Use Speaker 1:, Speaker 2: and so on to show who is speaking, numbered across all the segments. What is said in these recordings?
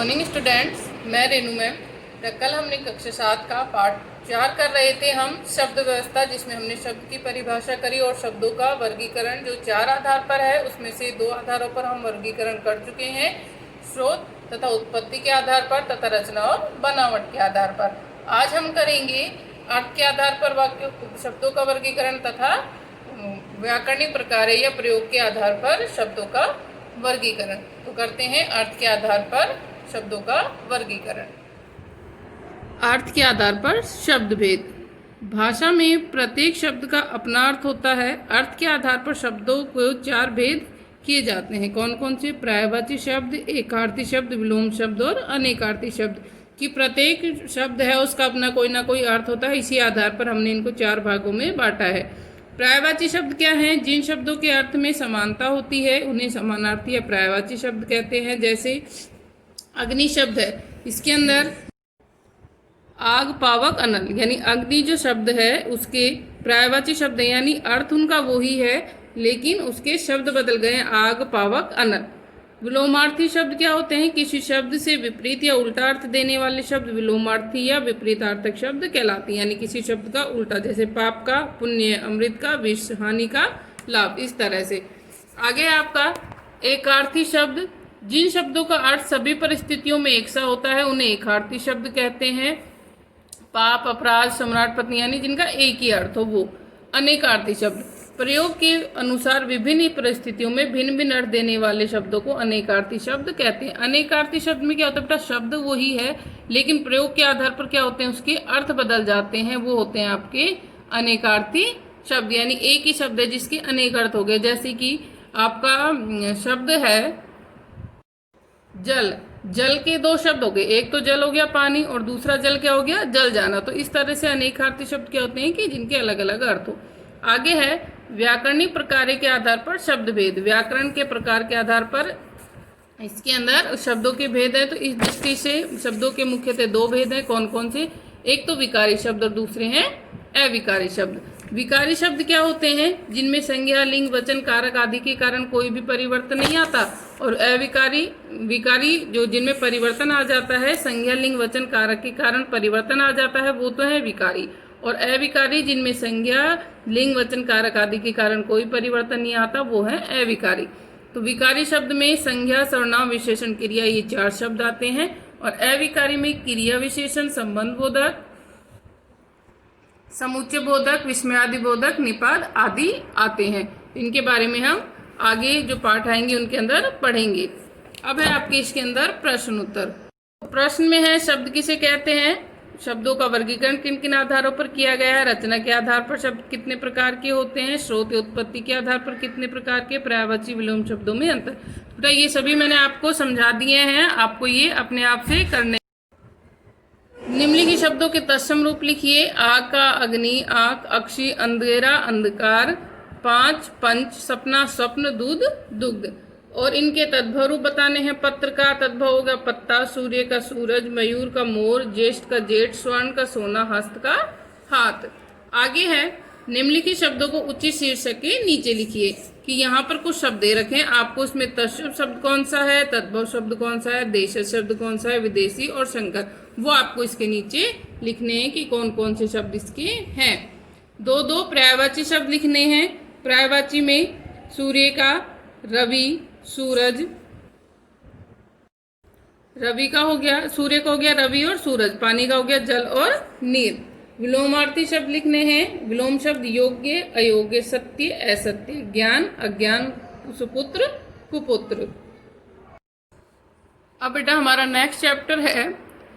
Speaker 1: Morning students, मैं Renu ma'am. तो कल हमने कक्षा 7 का पाठ 4 कर रहे थे हम शब्द व्यवस्था, जिसमें हमने शब्द की परिभाषा करी और शब्दों का वर्गीकरण जो 4 आधार पर है उसमें से 2 आधारों पर हम वर्गीकरण कर चुके हैं, स्रोत तथा उत्पत्ति के आधार पर तथा रचना और बनावट के आधार पर। आज हम करेंगे अर्थ के आधार पर वाक्य शब्दों का वर्गीकरण तथा व्याकरणिक प्रकार या प्रयोग के आधार पर शब्दों का वर्गीकरण। तो करते हैं अर्थ के आधार पर शब्दों का वर्गीकरण। अर्थ के आधार पर शब्द भेद। भाषा में प्रत्येक शब्द का अपना अर्थ होता है। अर्थ के आधार पर शब्दों को 4 भेद किए जाते हैं। कौन कौन से? पर्यायवाची शब्द, एकार्थी शब्द, विलोम शब्द और अनेकार्थी शब्द। कि प्रत्येक शब्द है उसका अपना कोई ना कोई अर्थ होता है। इसी आधार पर हमने इनको 4 भागों में बांटा है। पर्यायवाची शब्द क्या हैं? जिन शब्दों के अर्थ में समानता होती है उन्हें समानार्थी या पर्यायवाची शब्द कहते हैं। जैसे अग्नि शब्द है, इसके अंदर आग, पावक, अनल, यानी अग्नि जो शब्द है उसके पर्यायवाची शब्द है, यानी अर्थ उनका वही है लेकिन उसके शब्द बदल गए, आग, पावक, अनल। विलोमार्थी शब्द क्या होते हैं? किसी शब्द से विपरीत या उल्टा अर्थ देने वाले शब्द विलोमार्थी या विपरीतार्थक शब्द कहलाते हैं, यानी किसी शब्द का उल्टा, जैसे पाप का पुण्य, अमृत का विष, हानि का लाभ, इस तरह से। आगे आपका एकार्थी शब्द। जिन शब्दों का अर्थ सभी परिस्थितियों में एक सा होता है उन्हें एकार्थी शब्द कहते हैं। पाप, अपराध, सम्राट, पत्नी, यानी जिनका एक ही अर्थ हो वो। अनेकार्थी शब्द प्रयोग के अनुसार विभिन्न परिस्थितियों में भिन्न भिन्न अर्थ देने वाले शब्दों को अनेकार्थी शब्द कहते हैं। अनेकार्थी शब्द में क्या होता है बेटा? शब्द वही है लेकिन प्रयोग के आधार पर क्या होते हैं? उसके अर्थ बदल जाते हैं, वो होते हैं आपके अनेकार्थी शब्द। यानी एक ही शब्द है जिसके अनेक अर्थ हो गए। जैसे कि आपका शब्द है जल, जल के 2 शब्द हो गए, एक तो जल हो गया पानी और दूसरा जल क्या हो गया? जल जाना। तो इस तरह से अनेकार्थी शब्द क्या होते हैं कि जिनके अलग अलग अर्थ हो। आगे है व्याकरणिक प्रकार के आधार पर शब्द भेद। व्याकरण के प्रकार के आधार पर इसके अंदर शब्दों के भेद है। तो इस दृष्टि से शब्दों के मुख्यतः 2 भेद हैं। कौन कौन से? एक तो विकारी शब्द और दूसरे हैं अविकारी शब्द। विकारी शब्द क्या होते हैं? जिनमें संज्ञा, लिंग, वचन, कारक आदि के कारण कोई भी परिवर्तन नहीं आता। और विकारी जो जिनमें परिवर्तन आ जाता है, संज्ञा, लिंग, वचन, कारक के कारण परिवर्तन आ जाता है, वो तो है विकारी। और अविकारी जिनमें संज्ञा, लिंग, वचन, कारक आदि के कारण कोई परिवर्तन नहीं आता, वो है अविकारी। तो विकारी शब्द में संज्ञा, सर्वनाम, विशेषण, क्रिया, ये 4 शब्द आते हैं। और अविकारी में क्रिया, विशेषण, संबंध बोधक, समुच्चय बोधक, विस्मयादि बोधक, निपात आदि आते हैं। इनके बारे में हम आगे जो पाठ आएंगे उनके अंदर पढ़ेंगे। अब है आपके इसके अंदर प्रश्न उत्तर। प्रश्न में है शब्द किसे कहते हैं, शब्दों का वर्गीकरण किन किन आधारों पर किया गया है, रचना के आधार पर शब्द कितने प्रकार के होते हैं, स्रोत उत्पत्ति के आधार पर कितने प्रकार के, पर्यायवाची विलोम शब्दों में अंतर। बेटा ये सभी मैंने आपको समझा दिए हैं, आपको ये अपने आप से करने। निम्नलिखित शब्दों के तत्सम रूप लिखिए। आग का अग्नि, आंख, अक्षी, अंधेरा, अंधकार, 5 पंच, सपना, स्वप्न, दूध, दुग्ध। और इनके तद्भव रूप बताने हैं। पत्र का तद्भव होगा पत्ता, सूर्य का सूरज, मयूर का मोर, ज्येष्ठ का जेठ, स्वर्ण का सोना, हस्त का हाथ। आगे है निम्नलिखित शब्दों को उचित शीर्षक के नीचे लिखिए। कि यहाँ पर कुछ शब्द दे रखे हैं आपको, इसमें तत्सम शब्द कौन सा है, तद्भव शब्द कौन सा है, देशज शब्द कौन सा है, विदेशी और संकर, वो आपको इसके नीचे लिखने हैं कि कौन कौन से शब्द इसके हैं। 2 पर्यायवाची शब्द लिखने हैं। पर्यायवाची में सूर्य का रवि, सूरज, रवि का हो गया, सूर्य का हो गया रवि और सूरज, पानी का हो गया जल और नीर। विलोमार्थी शब्द लिखने हैं। विलोम शब्द योग्य, अयोग्य, सत्य, असत्य, ज्ञान, अज्ञान, सुपुत्र, कुपुत्र। अब बेटा हमारा नेक्स्ट चैप्टर है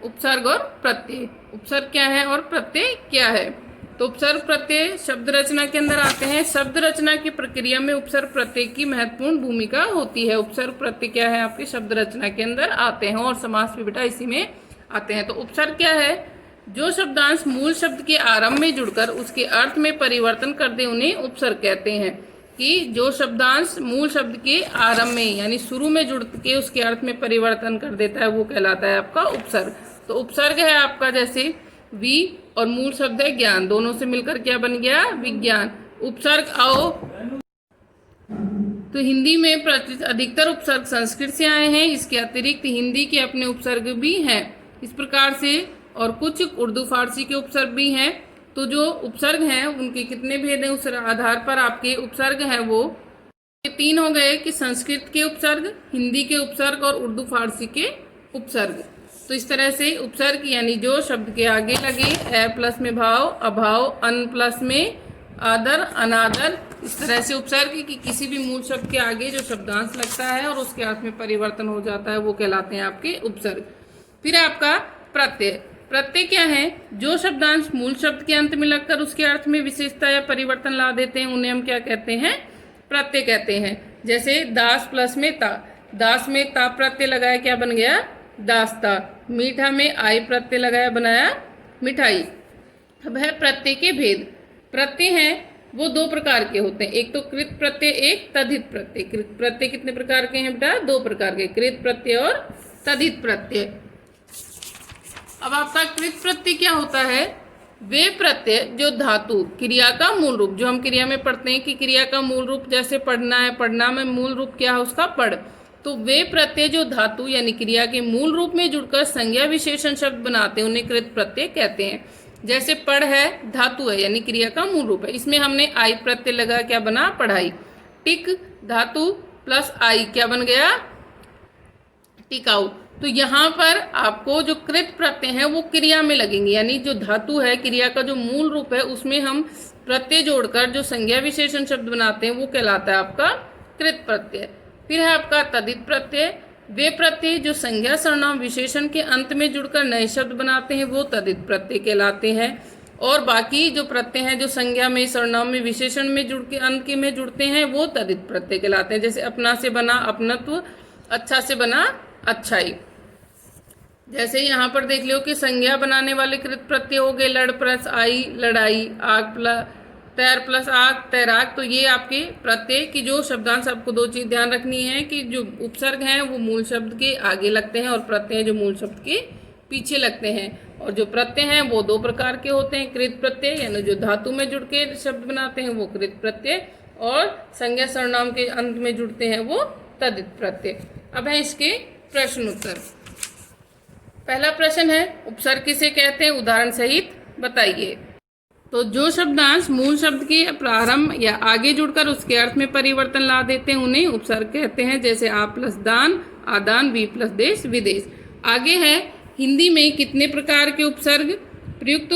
Speaker 1: उपसर्ग और प्रत्यय। उपसर्ग क्या है और प्रत्यय क्या है? तो उपसर्ग प्रत्यय शब्द रचना के अंदर आते हैं। शब्द रचना की प्रक्रिया में उपसर्ग प्रत्यय की महत्वपूर्ण भूमिका होती है। उपसर्ग प्रत्यय क्या है आपके शब्द रचना के अंदर आते हैं और समास भी बेटा इसी में आते हैं। तो उपसर्ग क्या है? जो शब्दांश मूल शब्द के आरंभ में जुड़कर उसके अर्थ में परिवर्तन कर दे उन्हें उपसर्ग कहते हैं। कि जो शब्दांश मूल शब्द के आरंभ में यानी शुरू में जुड़ के उसके अर्थ में परिवर्तन कर देता है वो कहलाता है आपका उपसर्ग। तो उपसर्ग है आपका जैसे वि और मूल शब्द है ज्ञान, दोनों से मिलकर क्या बन गया? विज्ञान। उपसर्ग आओ तो हिंदी में प्रचलित अधिकतर उपसर्ग संस्कृत से आए हैं। इसके अतिरिक्त हिंदी के अपने उपसर्ग भी हैं इस प्रकार से, और कुछ उर्दू फारसी के उपसर्ग भी हैं। तो जो उपसर्ग हैं उनके कितने भेद हैं उस आधार पर आपके उपसर्ग हैं वो 3 हो गए कि संस्कृत के उपसर्ग, हिंदी के उपसर्ग और उर्दू फारसी के उपसर्ग। तो इस तरह से उपसर्ग यानी जो शब्द के आगे लगे, ए प्लस में भाव, अभाव, अन प्लस में आदर, अनादर, इस तरह से उपसर्ग कि किसी भी मूल शब्द के आगे जो शब्दांश लगता है और उसके अर्थ में परिवर्तन हो जाता है वो कहलाते हैं आपके उपसर्ग। फिर आपका प्रत्यय। प्रत्यय क्या है? जो शब्दांश मूल शब्द के अंत में लगकर उसके अर्थ में विशेषता या परिवर्तन ला देते हैं उन्हें हम क्या कहते हैं? प्रत्यय कहते हैं। जैसे दास प्लस में ता, दास में ता प्रत्यय लगाया क्या बन गया? दास्ता। मीठा में आई प्रत्यय लगाया बनाया मिठाई। अब है प्रत्यय के भेद। प्रत्यय हैं वो 2 प्रकार के होते हैं, एक तो कृत प्रत्यय, एक तद्धित प्रत्यय। कृत प्रत्यय कितने प्रकार के हैं बेटा? 2 प्रकार के, कृत प्रत्यय और तद्धित प्रत्यय। अब आपका कृत प्रत्यय क्या होता है? वे प्रत्यय जो धातु क्रिया का मूल रूप, जो हम क्रिया में पढ़ते हैं कि क्रिया का मूल रूप जैसे पढ़ना है, पढ़ना में मूल रूप क्या है उसका पढ़, तो वे प्रत्यय जो धातु यानी क्रिया के मूल रूप में जुड़कर संज्ञा विशेषण शब्द बनाते हैं उन्हें कृत प्रत्यय कहते हैं। जैसे पढ़ है धातु है यानी क्रिया का मूल रूप है, इसमें हमने आई प्रत्यय लगा क्या बना? पढ़ाई। टिक धातु प्लस आई क्या बन गया? टिकाऊ। तो यहाँ पर आपको जो कृत प्रत्यय है वो क्रिया में लगेंगे, यानी जो धातु है क्रिया का जो मूल रूप है उसमें हम प्रत्यय जोड़कर जो संज्ञा विशेषण शब्द बनाते हैं वो कहलाता है आपका कृत प्रत्यय। फिर है आपका तद्धित प्रत्यय। वे प्रत्यय जो संज्ञा सर्वनाम विशेषण के अंत में जुड़कर नए शब्द बनाते हैं वो तद्धित प्रत्यय कहलाते हैं। और बाकी जो प्रत्यय हैं जो संज्ञा में, सर्वनाम में, विशेषण में जुड़ के अंत के में जुड़ते हैं वो तद्धित प्रत्यय कहलाते हैं। जैसे अपना से बना अपनत्व, अच्छा से बना अच्छाई। जैसे यहाँ पर देख लो कि संज्ञा बनाने वाले कृत प्रत्यय हो गए लड़ प्लस आई लड़ाई, आग प्लस तैर प्लस आग तैराक। तो ये आपके प्रत्यय की जो शब्दांश, आपको 2 चीज ध्यान रखनी है कि जो उपसर्ग हैं वो मूल शब्द के आगे लगते हैं और प्रत्यय जो मूल शब्द के पीछे लगते हैं। और जो प्रत्यय हैं वो 2 प्रकार के होते हैं, कृत प्रत्यय यानी जो धातु में जुड़ के शब्द बनाते हैं वो कृत प्रत्यय, और संज्ञा सर्वनाम के अंत में जुड़ते हैं वो तद्धित प्रत्यय। अब है इसके प्रश्न उत्तर। पहला प्रश्न है उपसर्ग किसे कहते हैं? उदाहरण सहित बताइए। तो जो शब्दांश मूल शब्द के प्रारंभ या आगे जुड़कर उसके अर्थ में परिवर्तन ला देते हैं उन्हें उपसर्ग कहते हैं। जैसे आ प्लस दान आदान, बी प्लस देश विदेश। आगे है हिंदी में कितने प्रकार के उपसर्ग प्रयुक्त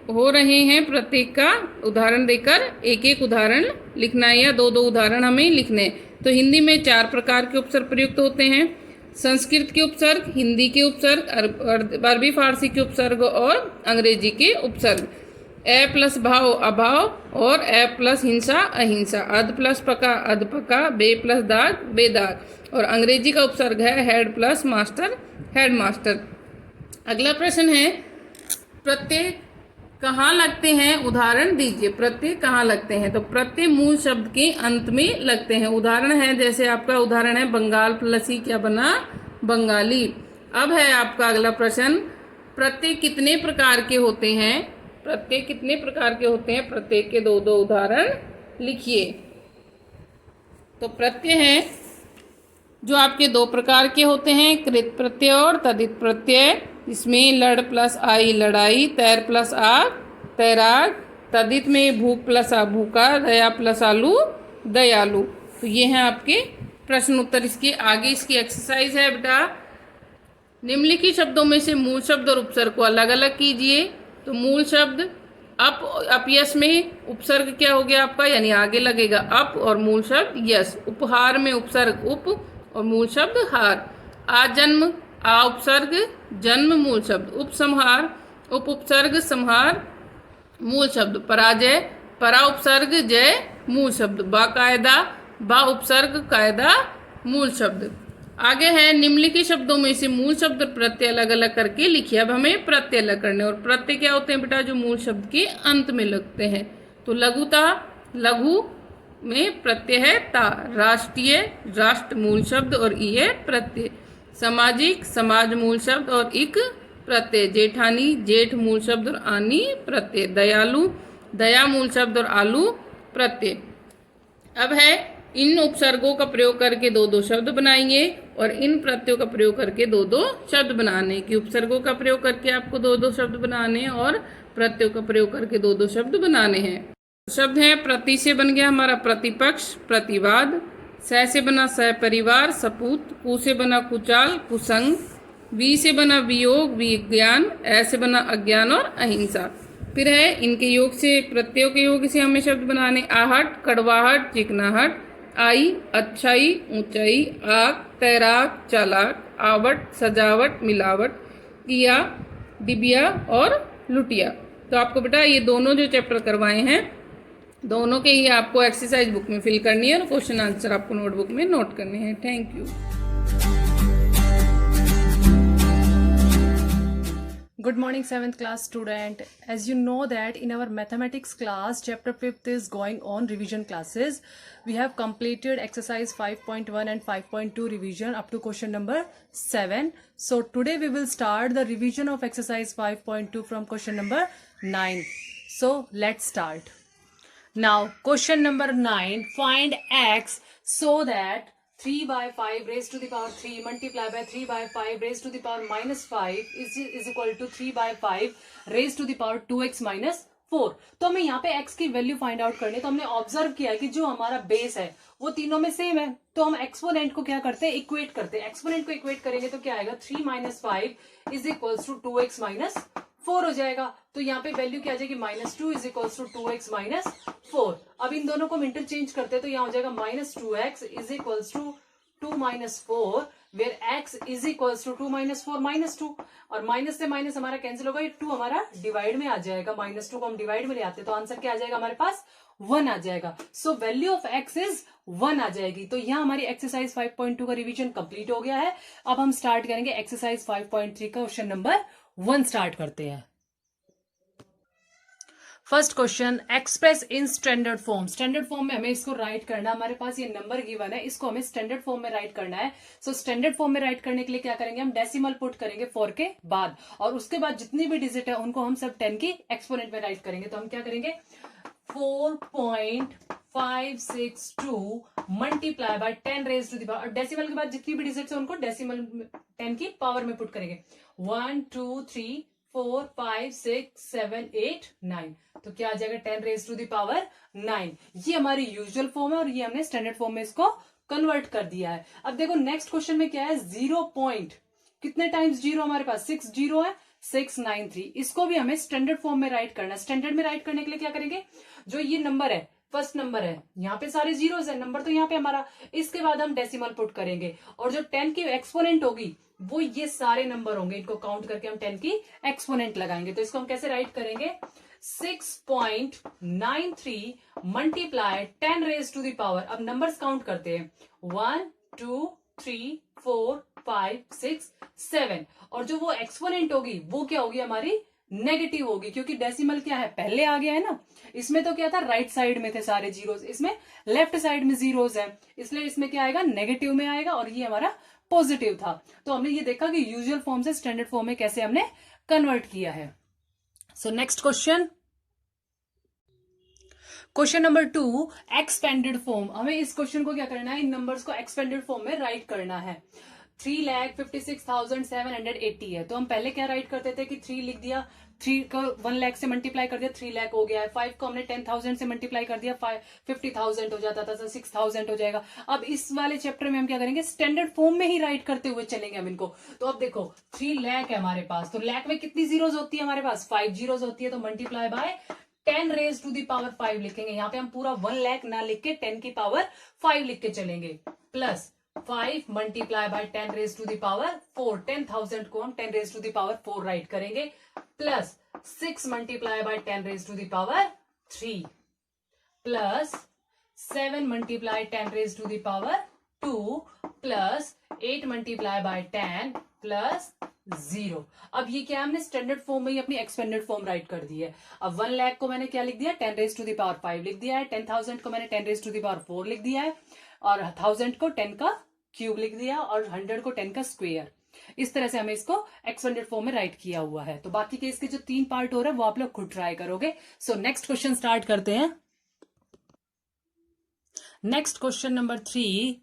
Speaker 1: हो रहे हैं? प्रत्येक का उदाहरण देकर एक एक उदाहरण लिखना है या 2-2 उदाहरण हमें लिखने। तो हिंदी में 4 प्रकार के उपसर्ग प्रयुक्त होते हैं। संस्कृत के उपसर्ग, हिंदी के उपसर्ग, अरबी फारसी के उपसर्ग और अंग्रेजी के उपसर्ग। ए प्लस भाव अभाव और ए प्लस हिंसा अहिंसा। अध प्लस पका अधपका, बे प्लस दाग बेदाग। और अंग्रेजी का उपसर्ग है हेड प्लस मास्टर हेडमास्टर। अगला प्रश्न है प्रत्यय कहाँ लगते हैं? उदाहरण दीजिए। प्रत्यय कहाँ लगते हैं? तो प्रत्यय मूल शब्द के अंत में लगते हैं। उदाहरण है जैसे आपका उदाहरण है बंगाल प्लस ही क्या बना? बंगाली। अब है आपका अगला प्रश्न प्रत्यय कितने प्रकार के होते हैं? प्रत्यय कितने प्रकार के होते हैं? प्रत्यय के 2-2 उदाहरण लिखिए। तो प्रत्यय हैं जो आपके 2 प्रकार के होते हैं, कृत प्रत्यय और तद्धित प्रत्यय। इसमें लड़ प्लस आई लड़ाई, तैर प्लस आग तैराक। तद्धित में भूख प्लस आ भूखा, दया प्लस आलू दयालु। तो ये हैं आपके प्रश्न उत्तर। इसके आगे इसकी एक्सरसाइज है बेटा, निम्नलिखित शब्दों में से मूल शब्द और उपसर्ग को अलग अलग कीजिए। तो मूल शब्द अपयश में उपसर्ग क्या हो गया आपका? यानी आगे लगेगा अप, और मूल शब्द यश। उपहार में उपसर्ग उप और मूल शब्द हार। आजन्म आ उपसर्ग जन्म मूल शब्द। उपसंहार उप उपसर्ग संहार मूल शब्द। पराजय परा उपसर्ग जय मूल शब्द। बाकायदा बा उपसर्ग कायदा मूल शब्द। आगे है निम्नलिखित शब्दों में से मूल शब्द और प्रत्यय अलग अलग करके लिखिए। अब हमें प्रत्यय अलग करने, और प्रत्यय क्या होते हैं बेटा? जो मूल शब्द के अंत में लगते हैं। तो लघुता लघु में प्रत्यय है ता। राष्ट्रीय राष्ट्र मूल शब्द और ई है प्रत्यय। सामाजिक समाज मूल शब्द और इक प्रत्यय। जेठानी जेठ मूल शब्द और आनी प्रत्यय। दयालु दया मूल शब्द और आलू प्रत्यय। अब है इन उपसर्गों का प्रयोग करके दो दो शब्द बनाएंगे और इन प्रत्ययों का प्रयोग करके दो दो शब्द बनाने की। उपसर्गों का प्रयोग करके आपको दो दो शब्द बनाने और प्रत्ययों का प्रयोग करके दो दो शब्द बनाने हैं। शब्द है प्रति से बन गया हमारा प्रतिपक्ष, प्रतिवाद। स से बना सहपरिवार, सपूत। कु से बना कुचाल, कुसंग। वी से बना वियोग, विज्ञान। ऐ से बना अज्ञान और अहिंसा। फिर है इनके योग से, प्रत्ययों के योग से हमें शब्द बनाने। आहट, कड़वाहट, चिकनाहट। आई, अच्छाई, ऊंचाई। आग, तैराक, चालाक। आवट, सजावट, मिलावट। किया, डिबिया और लुटिया। तो आपको बेटा ये दोनों जो चैप्टर करवाए हैं, दोनों के ही आपको एक्सरसाइज बुक में फिल करनी है और क्वेश्चन आंसर आपको नोटबुक में नोट करने हैं। Thank you.
Speaker 2: Good morning 7th class student. As you know that in our mathematics class chapter 5th is going on revision classes. We have completed exercise 5.1 and 5.2 revision up to question number 7. So today we will start the revision of exercise 5.2 from question number 9. So let's start. Now question number 9, find x so that 3 by 5 raised to the power 3 multiplied by 3 by 5 raised to the power minus 5 is equal to 3 by 5 raised to the power 2x minus 4. तो हमें यहाँ पे x की value find out करनी है। तो हमने observe किया कि जो हमारा बेस है वो तीनों में सेम है, तो हम एक्सपोनेंट को क्या करते हैं, इक्वेट करते हैं। एक्सपोनेंट को इक्वेट करेंगे तो क्या आएगा, 3 minus 5 is equals to 2x minus 4 हो जाएगा। तो यहाँ पे वैल्यू क्या आ जाएगी, minus 2 is equals to 2x minus 4। अब इन दोनों को हम इंटरचेंज करते हैं तो यहाँ हो जाएगा minus 2x is equals to 2 minus 4 where x is equals to 2 minus 4 minus 2, और माइनस से माइनस हमारा कैंसिल होगा, ये 2 हमारा डिवाइड में आ जाएगा। माइनस 2 को हम डिवाइड में ले आते हैं तो आंसर क्या आ जाएगा हमारे पास, 1 आ जाएगा। So value of x is 1 आ जाएगी। तो यहाँ हमारी एक्सरसाइज 5.2 का रिवीजन कंप्लीट हो गया है। अब हम स्टार्ट करेंगे एक्सरसाइज 5.3 का क्वेश्चन नंबर 1 स्टार्ट करते हैं। First question, express in standard form. Standard form में हमें इसको राइट करना है। हमारे पास ये नंबर गिवन है, इसको हमें स्टैंडर्ड फॉर्म में राइट करना है। सो स्टैंडर्ड फॉर्म में राइट करने के लिए क्या करेंगे, हम डेसिमल पुट करेंगे 4 के बाद, और उसके बाद जितनी भी डिजिट है उनको हम सब 10 की एक्सपोनेंट में राइट करेंगे। तो हम क्या करेंगे, 4.562 multiply by 10 raise to the power, decimal के बाद जितनी भी डिजिट है उनको डेसिमल 10 की पावर में पुट करेंगे। 1 2 3 4 5 6 7 8 9, तो क्या आ जाएगा, 10 रेज टू द पावर 9। ये हमारी यूजुअल फॉर्म है और ये हमने स्टैंडर्ड फॉर्म में इसको कन्वर्ट कर दिया है। अब देखो नेक्स्ट क्वेश्चन में क्या है, 0 पॉइंट कितने टाइम्स 0 हमारे पास 6 जीरो है, 693। इसको भी हमें स्टैंडर्ड फॉर्म में राइट करना है। स्टैंडर्ड में राइट करने के लिए क्या करेंगे, जो ये नंबर है फर्स्ट नंबर है, यहाँ पे सारे जीरोस है, नंबर तो यहाँ पे हमारा, इसके बाद हम डेसिमल पुट करेंगे, और जो 10 की एक्सपोनेंट होगी वो ये सारे नंबर होंगे, इनको काउंट करके हम 10 की एक्सपोनेंट लगाएंगे। तो इसको हम कैसे राइट करेंगे, 6.93 multiply 10 raise to the power, अब नंबर्स काउंट करते हैं, 1 2 3 4 5 6 7, और जो वो एक्सपोनेंट होगी वो क्या होगी हमारी, नेगेटिव होगी, क्योंकि डेसिमल क्या है पहले आ गया है ना। इसमें तो क्या था, राइट साइड में थे सारे जीरोस, इसमें लेफ्ट साइड में जीरोस है, इसलिए इसमें क्या आएगा, नेगेटिव में आएगा, और ये हमारा पॉजिटिव था। तो हमने ये देखा कि यूजुअल फॉर्म से स्टैंडर्ड फॉर्म में कैसे हमने कन्वर्ट किया है। So next question, question number 2, expanded form. हमें इस क्वेश्चन को क्या करना है, इन नंबर्स को एक्सपेंडेड फॉर्म में राइट करना है। 3,56,780 है, तो हम पहले क्या राइट करते थे कि 3 लिख दिया, 3 को 1 लाख से मल्टीप्लाई कर दिया, 3 लाख हो गया है। 5 को हमने 10,000 से मल्टीप्लाई कर दिया, 50,000 हो जाता था, 6,000 हो जाएगा। अब इस वाले चैप्टर में हम क्या करेंगे, स्टैंडर्ड फॉर्म में ही राइट करते हुए चलेंगे हम इनको। तो अब देखो 3 लाख है हमारे पास, तो लाख में कितनी जीरोज होती है हमारे पास, 5 जीरोज होती है, तो multiply by 10 raise to the power 5 लिखेंगे। यहाँ पे हम पूरा 1 लाख ना लिख के 10 की पावर 5 लिख के चलेंगे, plus 5 multiply by 10 raise to the power 4, 10,000 को हम 10 raise to the power 4 write करेंगे, plus 6 multiply by 10 raise to the power 3, plus 7 multiply 10 raise to the power 2, plus 8 multiply by 10 plus 0। अब ये क्या, हमने स्टैंडर्ड फॉर्म में ही अपनी expanded form right कर दी है। अब 1 लाख को मैंने क्या लिख दिया, 10 रेज टू द पावर 5 लिख दिया है, 10,000 को मैंने 10 रेज टू द पावर 4 लिख दिया है, और 1000 को 10 का क्यूब लिख दिया, और 100 को 10 का स्क्वायर। इस तरह से हमें इसको एक्सपेंडेड फॉर्म में राइट किया हुआ है। तो बाकी के इसके जो 3 पार्ट हो रहा है वो आप लोग खुद ट्राई करोगे। सो नेक्स्ट क्वेश्चन स्टार्ट करते हैं। नेक्स्ट क्वेश्चन नंबर 3,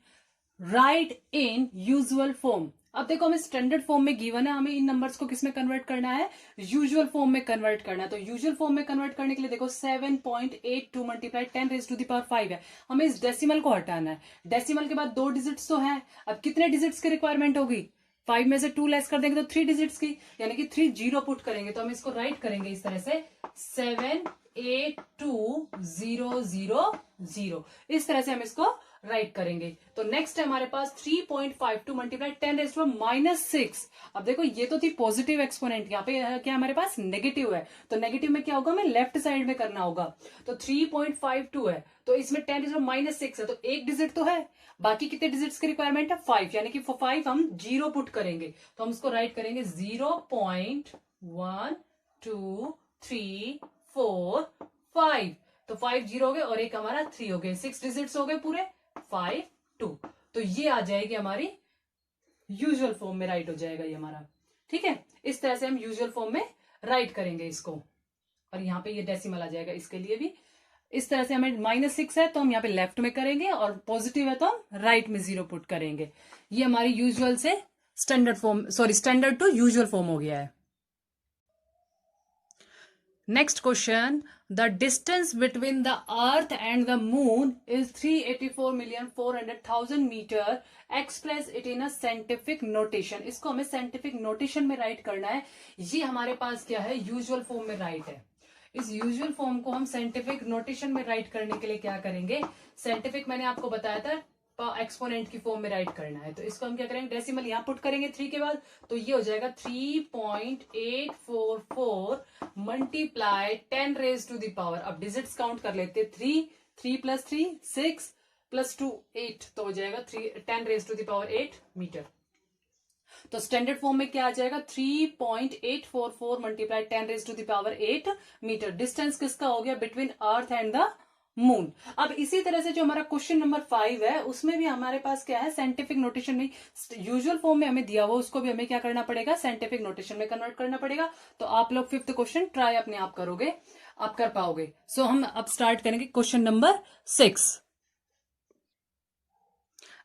Speaker 2: राइट इन यूजुअल फॉर्म। अब देखो हमें स्टैंडर्ड फॉर्म में गिवन है, हमें इन नंबर्स को किस में कन्वर्ट करना है, यूजुअल फॉर्म में कन्वर्ट करना है। तो यूजुअल फॉर्म में कन्वर्ट करने के लिए देखो 7.82 मल्टीप्लाई 10⁻5 है, हमें इस डेसिमल को हटाना है। डेसिमल के बाद 2 डिजिट्स तो है, अब कितने डिजिट्स की रिक्वायरमेंट होगी, 5 में से 2 लेस कर देंगे तो 3 डिजिट्स की, यानी कि 3 जीरो पुट करेंगे। तो हम इसको राइट करेंगे इस तरह से 782,000, इस तरह से हम इसको राइट करेंगे। तो नेक्स्ट है हमारे पास 3.52 मल्टीप्लाई 10⁻⁻6। अब देखो ये तो थी पॉजिटिव एक्सपोनेंट, यहाँ पे क्या हमारे पास नेगेटिव है, तो नेगेटिव में क्या होगा, हमें लेफ्ट साइड में करना होगा। तो 3.52 है, तो इसमें 10⁻⁻6 है, तो एक डिजिट तो है, बाकी कितने डिजिट्स की रिक्वायरमेंट है, 5, यानी कि 5 हम जीरो पुट करेंगे। तो हम इसको राइट करेंगे 0.1234 तो 5 जीरो हो गए और एक हमारा 3 हो गए, 6 डिजिट्स हो गए पूरे, 5 2। तो ये आ जाएगी हमारी यूजुअल फॉर्म में, राइट हो जाएगा ये हमारा। ठीक है, इस तरह से हम यूजुअल फॉर्म में राइट करेंगे इसको, और यहाँ पे ये डेसिमल आ जाएगा इसके लिए भी। इस तरह से हमें -6 है तो हम यहाँ पे लेफ्ट में करेंगे, और पॉजिटिव है तो हम राइट में 0 पुट करेंगे। ये हमारी यूजुअल से standard form, sorry standard to usual form हो गया है। Next question, the distance between the earth and the moon is 384,400,000 metre, express it in a scientific notation. इसको हमें साइंटिफिक नोटेशन में राइट करना है। ये हमारे पास क्या है, यूजुअल फॉर्म में राइट है। इस यूजुअल फॉर्म को हम साइंटिफिक नोटेशन में राइट करने के लिए क्या करेंगे, साइंटिफिक मैंने आपको बताया था एक्सपोनेंट की फॉर्म में राइट करना है। तो इसको हम क्या करेंगे, डेसिमल यहां पुट करेंगे 3 के बाद, तो ये हो जाएगा 3.844 मल्टीप्लाई 10⁻⁻। अब डिजिट्स काउंट कर लेते, 3 + 3 6 + 2 8, तो हो जाएगा 10⁻⁸ मीटर। तो स्टैंडर्ड फॉर्म में क्या आ जाएगा, 3.844 मल्टीप्लाई 10⁻⁸ मीटर। डिस्टेंस किसका हो गया, between earth and the moon. अब इसी तरह से जो हमारा क्वेश्चन नंबर 5 है, उसमें भी हमारे पास क्या है, साइंटिफिक नोटेशन में, यूजुअल फॉर्म में हमें दिया हुआ, उसको भी हमें क्या करना पड़ेगा, साइंटिफिक नोटेशन में कन्वर्ट करना पड़ेगा। तो आप लोग 5th क्वेश्चन ट्राई अपने आप करोगे, आप कर पाओगे। सो हम अब स्टार्ट करेंगे question number 6।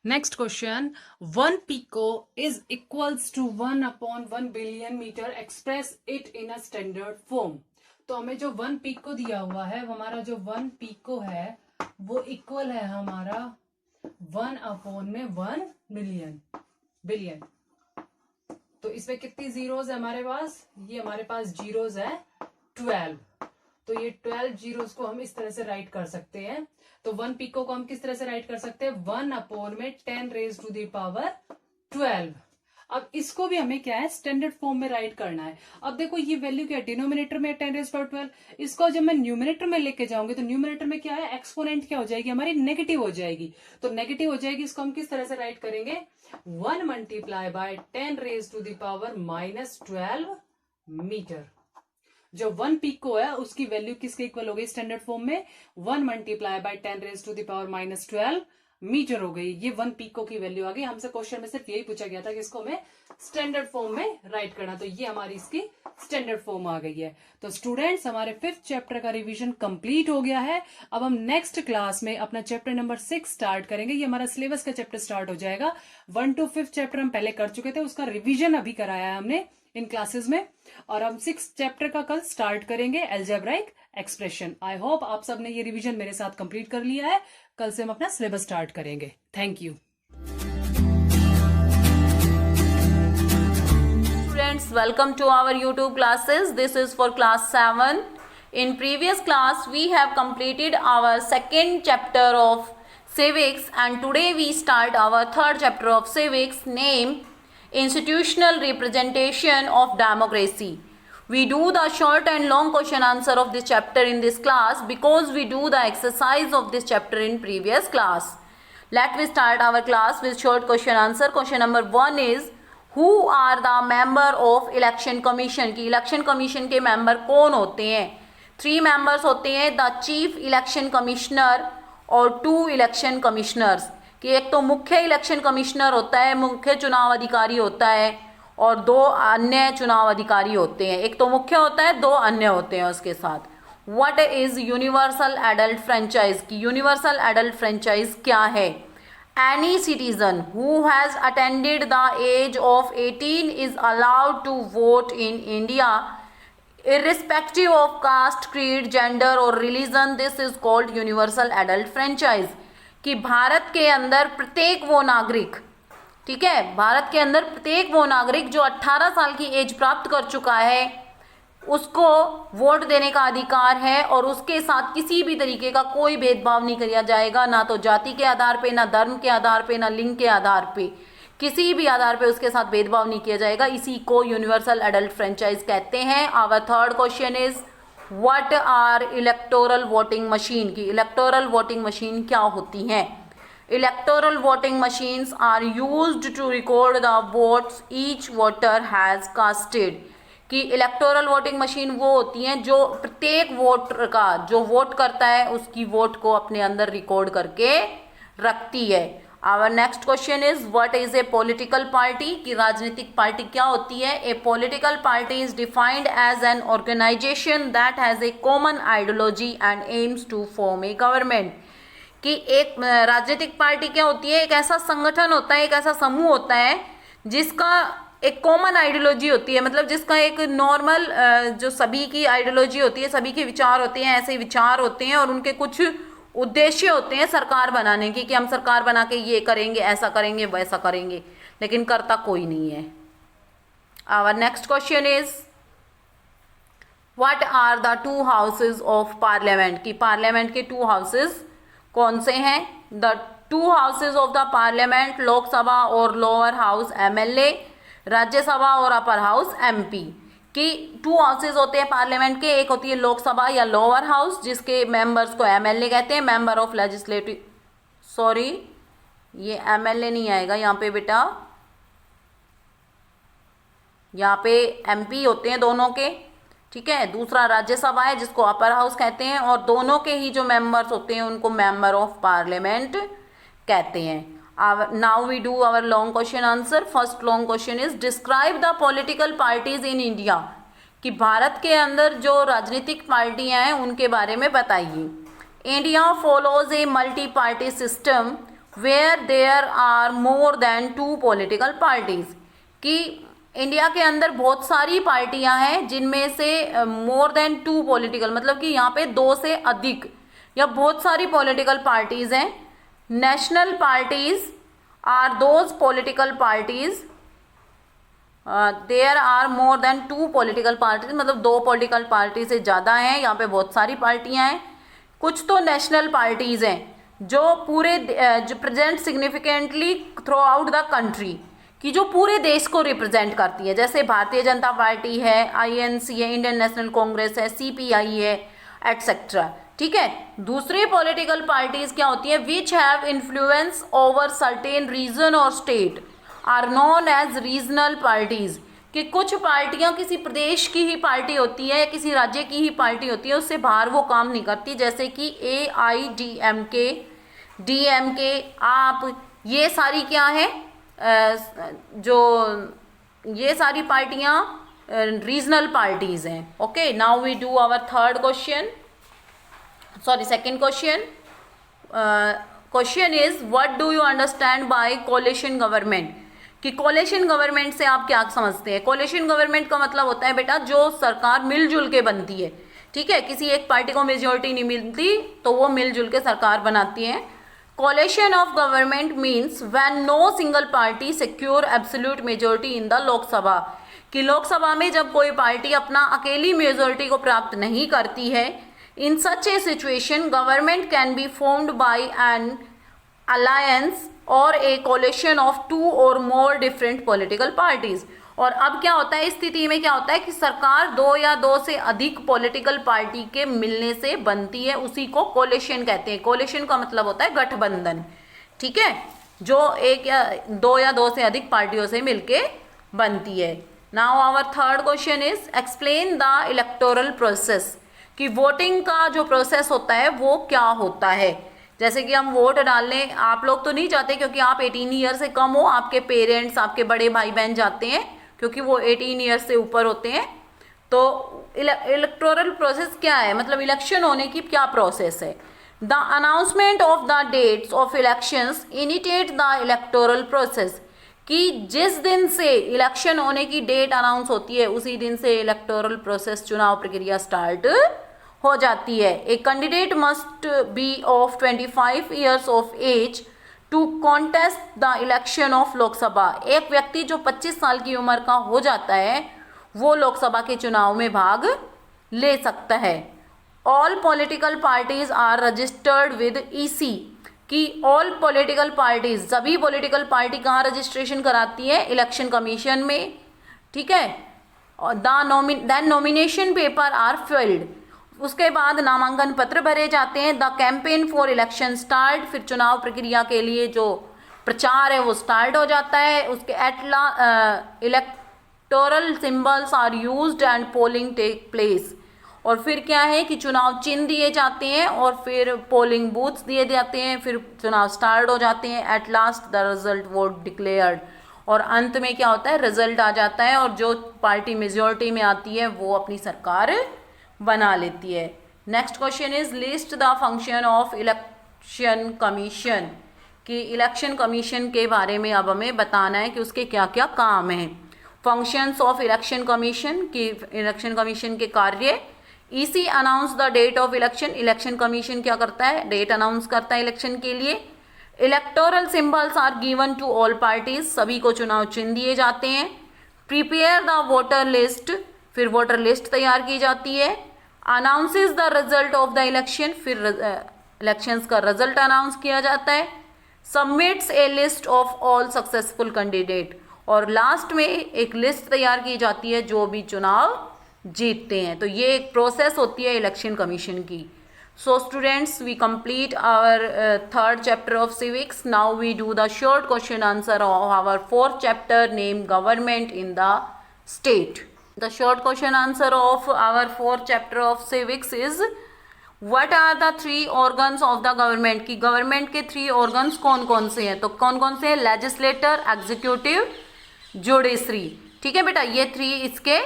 Speaker 2: Next question, 1 pico is equals to 1/1 billion meter, express it in a standard form। तो हमें जो 1 pico दिया हुआ है, हमारा जो 1 pico है वो इक्वल है हमारा 1/1 बिलियन। तो इसमें कितनी जीरोज है हमारे पास, ये हमारे पास जीरोज है 12। तो ये 12 जीरोज को हम इस तरह से राइट कर सकते हैं। तो 1 पिको को हम किस तरह से राइट कर सकते हैं, 1/10⁻12। अब इसको भी हमें क्या है, स्टैंडर्ड फॉर्म में राइट करना है। अब देखो ये वैल्यू क्या है, डिनोमिनेटर में 10⁻12, इसको जब मैं न्यूमिनेटर में लेके जाऊंगी तो न्यूमिनेटर में क्या है, एक्सपोनेंट क्या हो जाएगी हमारी, नेगेटिव हो जाएगी। तो नेगेटिव हो जाएगी, इसको हम किस तरह से राइट करेंगे, 1 मल्टीप्लाई बाय 10⁻⁻12 मीटर। जो 1 पिको है उसकी वैल्यू किसके इक्वल हो गई स्टैंडर्ड फॉर्म में, 1 मल्टीप्लाई बाय 10⁻⁻12 मीटर हो गई। ये 1 पिको की वैल्यू आ गई। हमसे क्वेश्चन में सिर्फ यही पूछा गया था कि इसको हमें स्टैंडर्ड फॉर्म में राइट करना, तो ये हमारी इसकी स्टैंडर्ड फॉर्म आ गई है। तो स्टूडेंट्स, हमारे 5th चैप्टर का रिवीजन कंप्लीट हो गया है। अब हम नेक्स्ट क्लास में अपना चैप्टर नंबर 6 स्टार्ट करेंगे। ये हमारा सिलेबस का चैप्टर स्टार्ट हो जाएगा। 1 to 5 चैप्टर हम पहले कर चुके थे, उसका रिविजन अभी कराया है हमने इन क्लासेस में, और हम 6th चैप्टर का कल स्टार्ट करेंगे, अलजेब्राइक एक्सप्रेशन। आई होप आप सबने ये रिवीजन मेरे साथ कंप्लीट कर लिया है। कल से हम अपना सिलेबस स्टार्ट करेंगे। Thank you
Speaker 3: Students, welcome to our YouTube classes. This is for class 7. In previous class we have completed our 2nd chapter of civics, and today we start our 3rd chapter of civics, named Institutional Representation of Democracy. We do the short and long question answer of this chapter in this class because we do the exercise of this chapter in previous class. Let me start our class with short question answer. Question number 1 is, who are the member of election commission? कि election commission के member कौन होते हैं? 3 members होते हैं, the chief election commissioner और 2 election commissioners। कि एक तो मुख्य इलेक्शन कमिश्नर होता है, मुख्य चुनाव अधिकारी होता है, और 2 अन्य चुनाव अधिकारी होते हैं। एक तो मुख्य होता है, 2 अन्य होते हैं उसके साथ। What is universal adult franchise की यूनिवर्सल एडल्ट फ्रेंचाइज क्या है? Any citizen who has attended the age of 18 is allowed to vote in India irrespective of caste, creed, gender or religion. This is called universal adult franchise. कि भारत के अंदर प्रत्येक वो नागरिक, ठीक है, भारत के अंदर प्रत्येक वो नागरिक जो 18 साल की एज प्राप्त कर चुका है उसको वोट देने का अधिकार है और उसके साथ किसी भी तरीके का कोई भेदभाव नहीं किया जाएगा, ना तो जाति के आधार पे, ना धर्म के आधार पे, ना लिंग के आधार पे, किसी भी आधार पे उसके साथ भेदभाव नहीं किया जाएगा। इसी को यूनिवर्सल एडल्ट फ्रेंचाइज कहते हैं। Our third question is what are electoral voting machine की इलेक्टोरल वोटिंग मशीन क्या होती हैं? Electoral voting machines are used to record the votes each voter has casted. कि इलेक्टोरल वोटिंग मशीन वो होती हैं जो प्रत्येक वोटर का जो वोट करता है उसकी वोट को अपने अंदर रिकॉर्ड करके रखती है। Our next question is what is a political party की राजनीतिक पार्टी क्या होती है? A political party is defined as an organisation that has a common ideology and aims to form a government. कि एक राजनीतिक पार्टी क्या होती है? एक ऐसा संगठन होता है, एक ऐसा समूह होता है जिसका एक कॉमन आइडियोलॉजी होती है, मतलब जिसका एक नॉर्मल जो सभी की आइडियोलॉजी होती है, सभी के विचार होते हैं, ऐसे विचार होते हैं और उनके कुछ उद्देश्य होते हैं सरकार बनाने की कि हम सरकार बना के ये करेंगे, ऐसा करेंगे, वैसा करेंगे, लेकिन करता कोई नहीं है। Our next question is what are the two houses of parliament की पार्लियामेंट के टू हाउसेज कौन से हैं? The two houses of the parliament Lok Sabha और लोअर हाउस एमएलए, राज्यसभा और अपर हाउस एमपी। कि टू हाउसेज होते हैं पार्लियामेंट के, एक होती है लोकसभा या लोअर हाउस जिसके मेंबर्स को एमएलए कहते हैं, मेंबर ऑफ लेजिस्लेटिव, सॉरी ये एमएलए नहीं आएगा यहाँ पे बेटा, यहाँ पे एमपी होते हैं दोनों के, ठीक है। दूसरा राज्यसभा है जिसको अपर हाउस कहते हैं और दोनों के ही जो मेंबर्स होते हैं उनको मेंबर ऑफ पार्लियामेंट कहते हैं। Now we do our long question answer. First long question is describe the political parties in India. कि भारत के अंदर जो राजनीतिक पार्टियां हैं उनके बारे में बताइए। India follows a multi-party system where there are more than two political parties. कि इंडिया के अंदर बहुत सारी पार्टियां हैं जिनमें से मोर देन टू पॉलिटिकल, मतलब कि यहाँ पे दो से अधिक या बहुत सारी पॉलिटिकल पार्टीज हैं। National parties are those political parties there are more than two political parties, मतलब दो पॉलिटिकल पार्टी से ज़्यादा हैं, यहाँ पे बहुत सारी पार्टियां हैं। कुछ तो नेशनल पार्टीज हैं जो पूरे जो present significantly through out the country, कि जो पूरे देश को रिप्रेजेंट करती है, जैसे भारतीय जनता पार्टी है, आईएनसी है, इंडियन नेशनल कांग्रेस है, सीपीआई है, एटसेट्रा, ठीक है। दूसरी पॉलिटिकल पार्टीज क्या होती है? Which have influence over certain region और state are known as regional parties. कि कुछ पार्टियां किसी प्रदेश की ही पार्टी होती है, किसी राज्य की ही पार्टी होती है, उससे बाहर वो काम नहीं करती, जैसे कि AIDMK, DMK, आप, ये सारी क्या है जो ये सारी पार्टियां रीजनल पार्टीज हैं। Okay, now we do our third question, sorry second question. Question is what do you understand by coalition government. कि कोलिशन गवर्नमेंट से आप क्या समझते हैं? कोलिशन गवर्नमेंट का मतलब होता है बेटा जो सरकार मिलजुल के बनती है, ठीक है। किसी एक पार्टी को मेजोरिटी नहीं मिलती तो वो मिलजुल के सरकार बनाती है। Coalition of government means when no single party secure absolute majority in the Lok Sabha. कि लोकसभा में जब कोई पार्टी अपना अकेली मेजोरिटी को प्राप्त नहीं करती है, in such a situation government can be formed by an alliance or a coalition of two or more different political parties। और अब क्या होता है, इस स्थिति में क्या होता है कि सरकार दो या दो से अधिक पॉलिटिकल पार्टी के मिलने से बनती है, उसी को कोलिशन कहते हैं। कोलिशन का मतलब होता है गठबंधन, ठीक है, जो एक या दो से अधिक पार्टियों से मिलके बनती है। Now our third question is explain the electoral process. कि वोटिंग का जो प्रोसेस होता है वो क्या होता है। जैसे कि हम वोट डालने, आप लोग तो नहीं जाते क्योंकि आप 18 ईयर से कम हो, आपके पेरेंट्स, आपके बड़े भाई बहन जाते हैं क्योंकि वो 18 ईयर से ऊपर होते हैं, तो इलेक्टोरल प्रोसेस क्या है, मतलब इलेक्शन होने की क्या प्रोसेस है। The announcement of the dates of elections initiate the electoral process, कि जिस दिन से इलेक्शन होने की डेट अनाउंस होती है उसी दिन से इलेक्टोरल प्रोसेस, चुनाव प्रक्रिया स्टार्ट हो जाती है। A candidate must be of 25 years of age to contest the election of Lok Sabha. एक व्यक्ति जो 25 साल की उम्र का हो जाता है वो लोकसभा के चुनाव में भाग ले सकता है। All political parties are registered with EC, कि ऑल पॉलिटिकल पार्टीज, सभी पॉलिटिकल पार्टी कहाँ रजिस्ट्रेशन कराती है, इलेक्शन कमीशन में, ठीक है। और then nomination paper are filled, उसके बाद नामांकन पत्र भरे जाते हैं। The campaign for election start, फिर चुनाव प्रक्रिया के लिए जो प्रचार है वो स्टार्ट हो जाता है। उसके electoral symbols are used and polling take place, और फिर क्या है कि चुनाव चिन्ह दिए जाते हैं और फिर पोलिंग बूथ्स दिए जाते हैं, फिर चुनाव स्टार्ट हो जाते हैं। At last the result vote declared, और अंत में क्या होता है, रिजल्ट आ जाता है और जो पार्टी मेजोरिटी में आती है वो अपनी सरकार बना लेती है। Next question is list the function of election commission, कि इलेक्शन कमीशन के बारे में अब हमें बताना है कि उसके क्या क्या काम हैं। फंक्शंस ऑफ इलेक्शन कमीशन, कि इलेक्शन कमीशन के कार्य। EC announce the date of election, election commission क्या करता है, डेट अनाउंस करता है इलेक्शन के लिए। Electoral symbols are given to all parties, सभी को चुनाव चिन्ह दिए जाते हैं। प्रिपेयर द वोटर लिस्ट, फिर वोटर लिस्ट तैयार की जाती है। Announces the result of the election, फिर इलेक्शंस का रिजल्ट अनाउंस किया जाता है। Submits a list of all successful candidate, और लास्ट में एक लिस्ट तैयार की जाती है जो भी चुनाव जीतते हैं। तो ये एक प्रोसेस होती है इलेक्शन कमीशन की। So students, we complete our third chapter of civics. Now we do the short question answer of our fourth chapter name government in the state. The short question answer of our fourth chapter of civics is what are the three organs of the government, कि government के 3 organs कौन कौन से हैं, तो कौन कौन से हैं, लेजिस्लेटर, एग्जीक्यूटिव, जुडिशरी, ठीक है बेटा, ये 3 इसके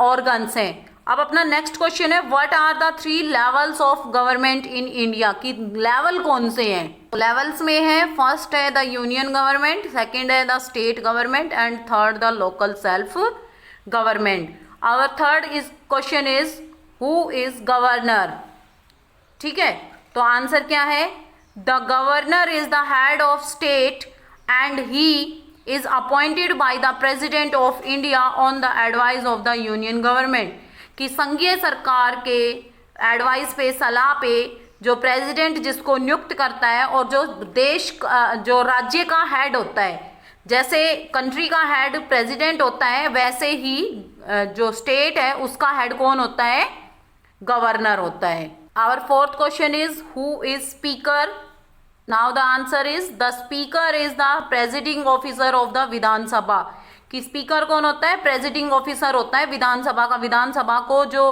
Speaker 3: organs हैं। अब अपना नेक्स्ट क्वेश्चन है what are the 3 levels of government in India, की लेवल कौन से हैं। लेवल्स में है, फर्स्ट है द यूनियन गवर्नमेंट, सेकेंड है the state government and third the local self government. Our third is question is who is governor, ठीक है। तो आंसर क्या है, the governor is the head of state and he is appointed by the president of India on the advice of the union government, कि संघीय सरकार के advice पे, सलाह पे जो प्रेसिडेंट जिसको नियुक्त करता है, और जो देश जो राज्य का हेड होता है, जैसे कंट्री का हेड प्रेसिडेंट होता है वैसे ही जो स्टेट है उसका हेड कौन होता है, गवर्नर होता है। Our fourth question is who is speaker. Now the answer is the speaker is the presiding officer of the Vidhansabha, कि स्पीकर कौन होता है, प्रेसिडिंग ऑफिसर होता है विधानसभा का। विधानसभा को जो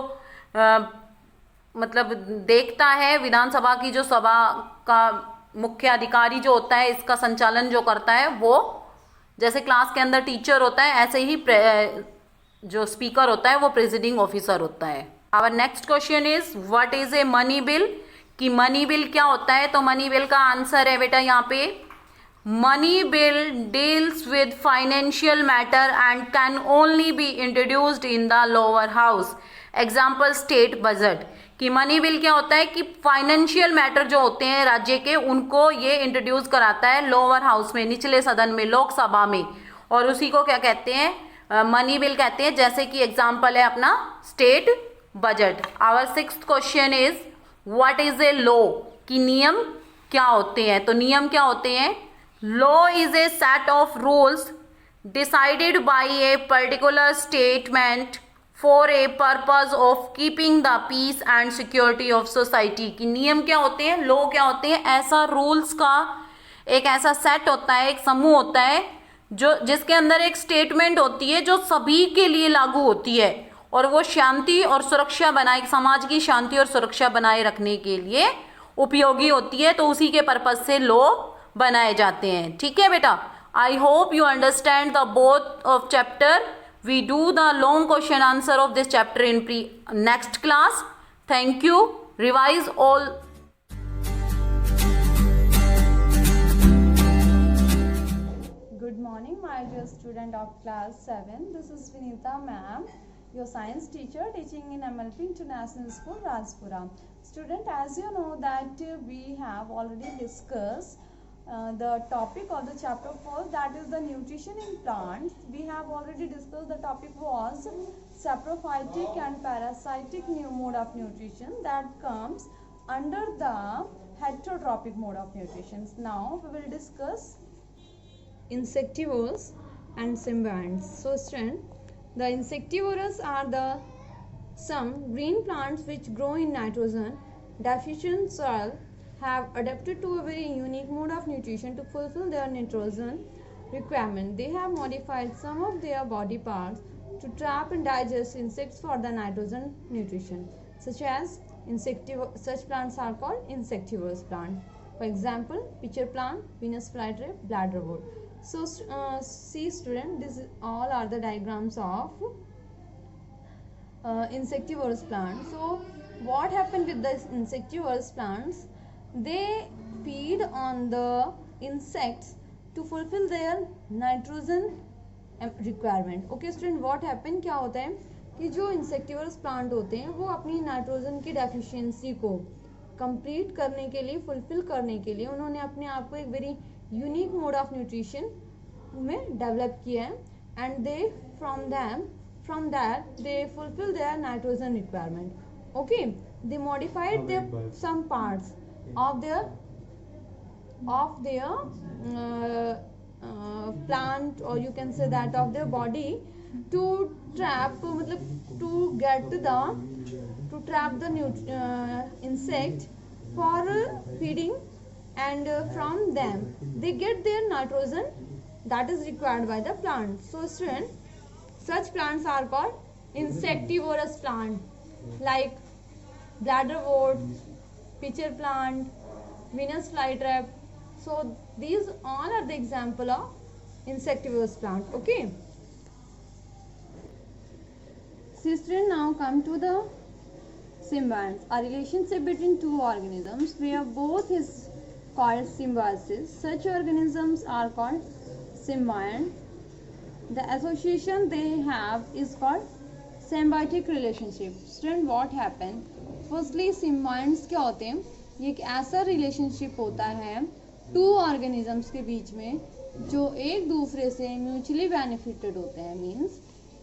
Speaker 3: मतलब देखता है, विधानसभा की जो सभा का मुख्य अधिकारी जो होता है, इसका संचालन जो करता है, वो जैसे क्लास के अंदर टीचर होता है ऐसे ही जो स्पीकर होता है वो प्रेसिडिंग ऑफिसर होता है। Our next question is what is a money bill, कि मनी बिल क्या होता है। तो मनी बिल का आंसर है बेटा यहाँ पे, money bill deals with financial matter and can only be introduced in the lower house. Example state budget, कि मनी बिल क्या होता है कि फाइनेंशियल मैटर जो होते हैं राज्य के उनको ये इंट्रोड्यूस कराता है लोअर हाउस में, निचले सदन में, लोकसभा में, और उसी को क्या कहते हैं, मनी बिल कहते हैं। जैसे कि एग्जाम्पल है अपना state budget. Our sixth question is what is a law, कि नियम क्या होते हैं। तो नियम क्या होते हैं, law is a set of rules decided by a particular statement for a purpose of keeping the peace and security of society, की नियम क्या होते हैं, लॉ क्या होते हैं, ऐसा रूल्स का एक ऐसा सेट होता है, एक समूह होता है जो जिसके अंदर एक स्टेटमेंट होती है जो सभी के लिए लागू होती है, और वो शांति और सुरक्षा बनाए, समाज की शांति और सुरक्षा बनाए रखने के लिए उपयोगी होती है। तो उसी के पर्पज से लॉ बनाए जाते हैं, ठीक है बेटा। I hope you understand the both of chapter We do the long question answer of this chapter in next class. Thank you. Revise all.
Speaker 4: Good morning, my dear student of class 7. This is Vinita ma'am, your science teacher teaching in MLP International School, Rajpura. Student, as you know that we have already discussed the topic of the chapter 4, that is the nutrition in plants. We have already discussed the topic was saprophytic and parasitic new mode of nutrition that comes under the heterotrophic mode of nutrition. Now we will discuss insectivores and symbionts. So student, the insectivores are the some green plants which grow in nitrogen deficient soil, have adapted to a very unique mode of nutrition to fulfill their nitrogen requirement. They have modified some of their body parts to trap and digest insects for the nitrogen nutrition, such plants are called insectivorous plant. For example, pitcher plant, Venus flytrap, bladderwort. So see student, this all are the diagrams of insectivorous plants. So what happened with the insectivorous plants? They feed on the insects to fulfill their nitrogen requirement. Okay student, what happened, क्या होता है कि जो insectivorous plant होते हैं वो अपनी nitrogen की डेफिशिएंसी को कंप्लीट करने के लिए, फुलफिल करने के लिए उन्होंने अपने आप को एक very unique mode of nutrition में डेवलप किया है, and they from that they fulfil their nitrogen requirement. Okay, they modified their some parts of their plant, or you can say that of their body, to trap the insect for feeding, and from them they get their nitrogen that is required by the plant. So student, such plants are called insectivorous plant, like bladderwort, pitcher plant, Venus flytrap. So these all are the example of insectivorous plant. Okay. Sister, now come to the symbionts. A relationship between two organisms where both is called symbiosis. Such organisms are called symbiont. The association they have is called symbiotic relationship. Student, what happened? Firstly symbionts क्या होते हैं? ये एक ऐसा relationship होता है to organisms के बीच में जो एक दूसरे से म्यूचुअली बेनिफिटेड होते हैं, मींस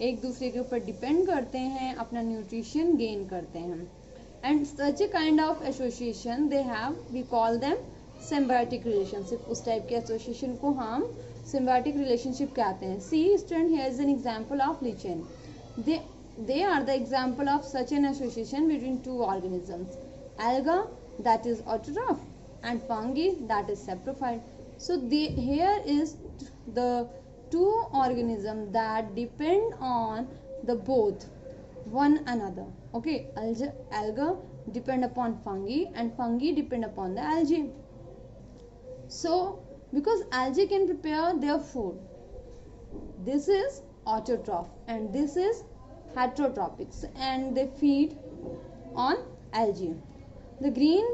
Speaker 4: एक दूसरे के ऊपर डिपेंड करते हैं, अपना न्यूट्रिशन गेन करते हैं. And such a kind of association they have, we call them symbiotic relationship. उस टाइप के एसोसिएशन को हम सिम्बायोटिक रिलेशनशिप कहते हैं. See student, here is an example of lichen. They are the example of such an association between two organisms. Alga, that is autotroph, and fungi, that is saprophyte. So here is the two organisms that depend on the both one another. Okay, alga depend upon fungi and fungi depend upon the algae. So because algae can prepare their food, this is autotroph and this is heterotrophics, and they feed on algae. The green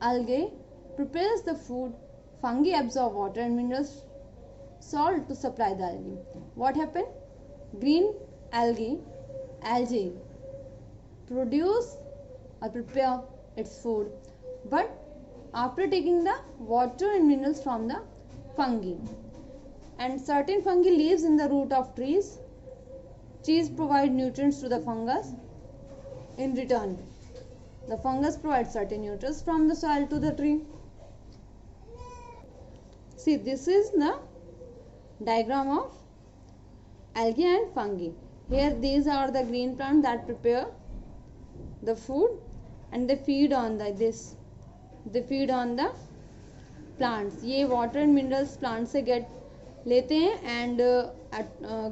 Speaker 4: algae prepares the food, fungi absorb water and minerals salt to supply the algae. What happened? Green algae produce or prepare its food, but after taking the water and minerals from the fungi, and certain fungi lives in the root of trees. Trees provide nutrients to the fungus. In return, the fungus provides certain nutrients from the soil to the tree. See, this is the diagram of algae and fungi. Here these are the green plants that prepare the food and they feed on they feed on the plants. ये water and minerals plants से लेते हैं and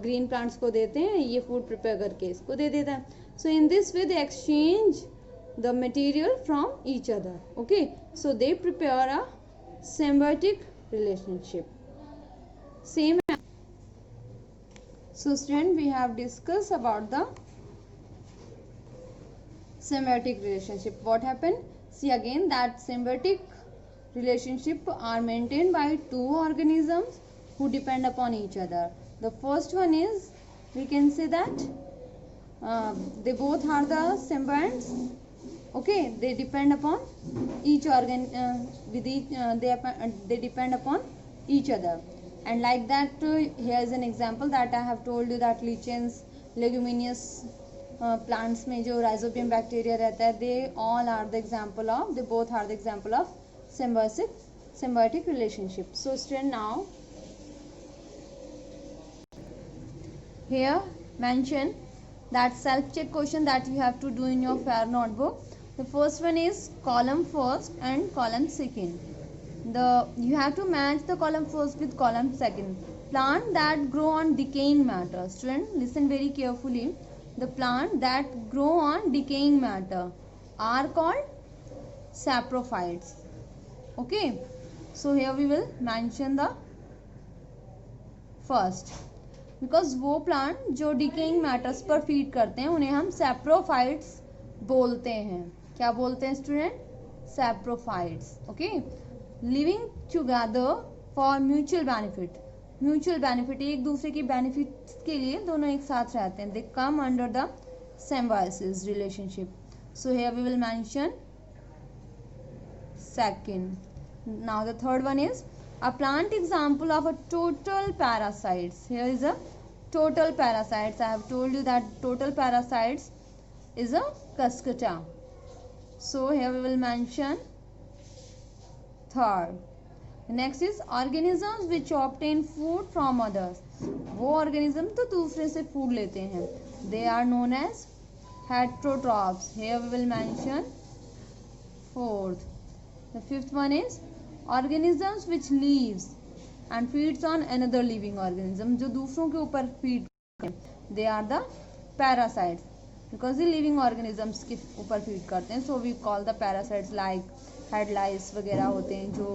Speaker 4: green plants को देते हैं, ये food prepare करके इसको दे देता है. So in this way they exchange the material from each other. Okay, so they prepare a symbiotic relationship. Same. So student, we have discussed about the symbiotic relationship. What happened? See again that symbiotic relationship are maintained by two organisms who depend upon each other. The first one is, we can say that they both are the symbionts. Okay, they depend upon each they depend upon each other, and like that here is an example that I have told you that lichens, leguminous plants में जो rhizobium bacteria रहता है, they both are the example of symbiotic relationship. So student, now here mention that self check question that you have to do in your fair notebook. The first one is column first and column second. You have to match the column first with column second. Plant that grow on decaying matter. Student, listen very carefully. The plant that grow on decaying matter are called saprophytes. Okay, so here we will mention the first, because वो plant जो decaying matters पर feed करते हैं उन्हें हम saprophytes बोलते हैं. क्या बोलते हैं student? Saprophytes. Okay, living together for mutual benefit. Mutual benefit, एक दूसरे की बेनिफिट के लिए दोनों एक साथ रहते हैं. They come under the symbiosis relationship. So here we will mention second. Now the third one is a plant example of a total parasites. Here is a total parasites. I have told you that total parasites is a Cuscuta. So here we will mention third. Next is organisms which obtain food from others. वो organism तो दूसरे से food लेते हैं. They are known as heterotrophs. Here we will mention fourth. The fifth one is organisms which lives and feeds on another living organism. जो दूसरों के ऊपर feed करते हैं, they are the parasites, because ये living organisms के ऊपर feed करते हैं. So we call the parasites like head lice वगैरह होते हैं, जो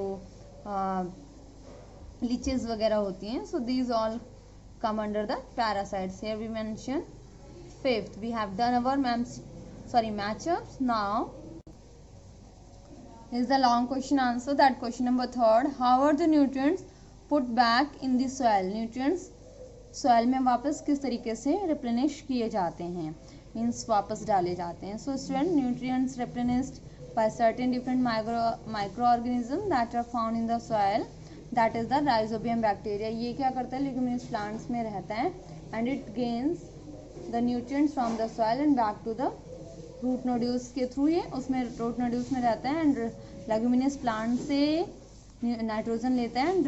Speaker 4: leeches वगैरह होती हैं. So these all come under the parasites. Here we mention fifth. We have done our matchups. Now is the long question answer. That question number third. How are the nutrients put back in the soil? Nutrients soil में वापस किस तरीके से replenish किए जाते हैं, means वापस डाले जाते हैं. So student, nutrients replenished by certain different microorganisms that are found in the soil. That is the rhizobium bacteria. ये क्या करता है? leguminous plants में रहता है, and it gains the nutrients from the soil and back to the root nodules के through. ये उसमें रूट नोड्यूल्स में रहता है एंड लेगुमिनस प्लांट से नाइट्रोजन लेता है एंड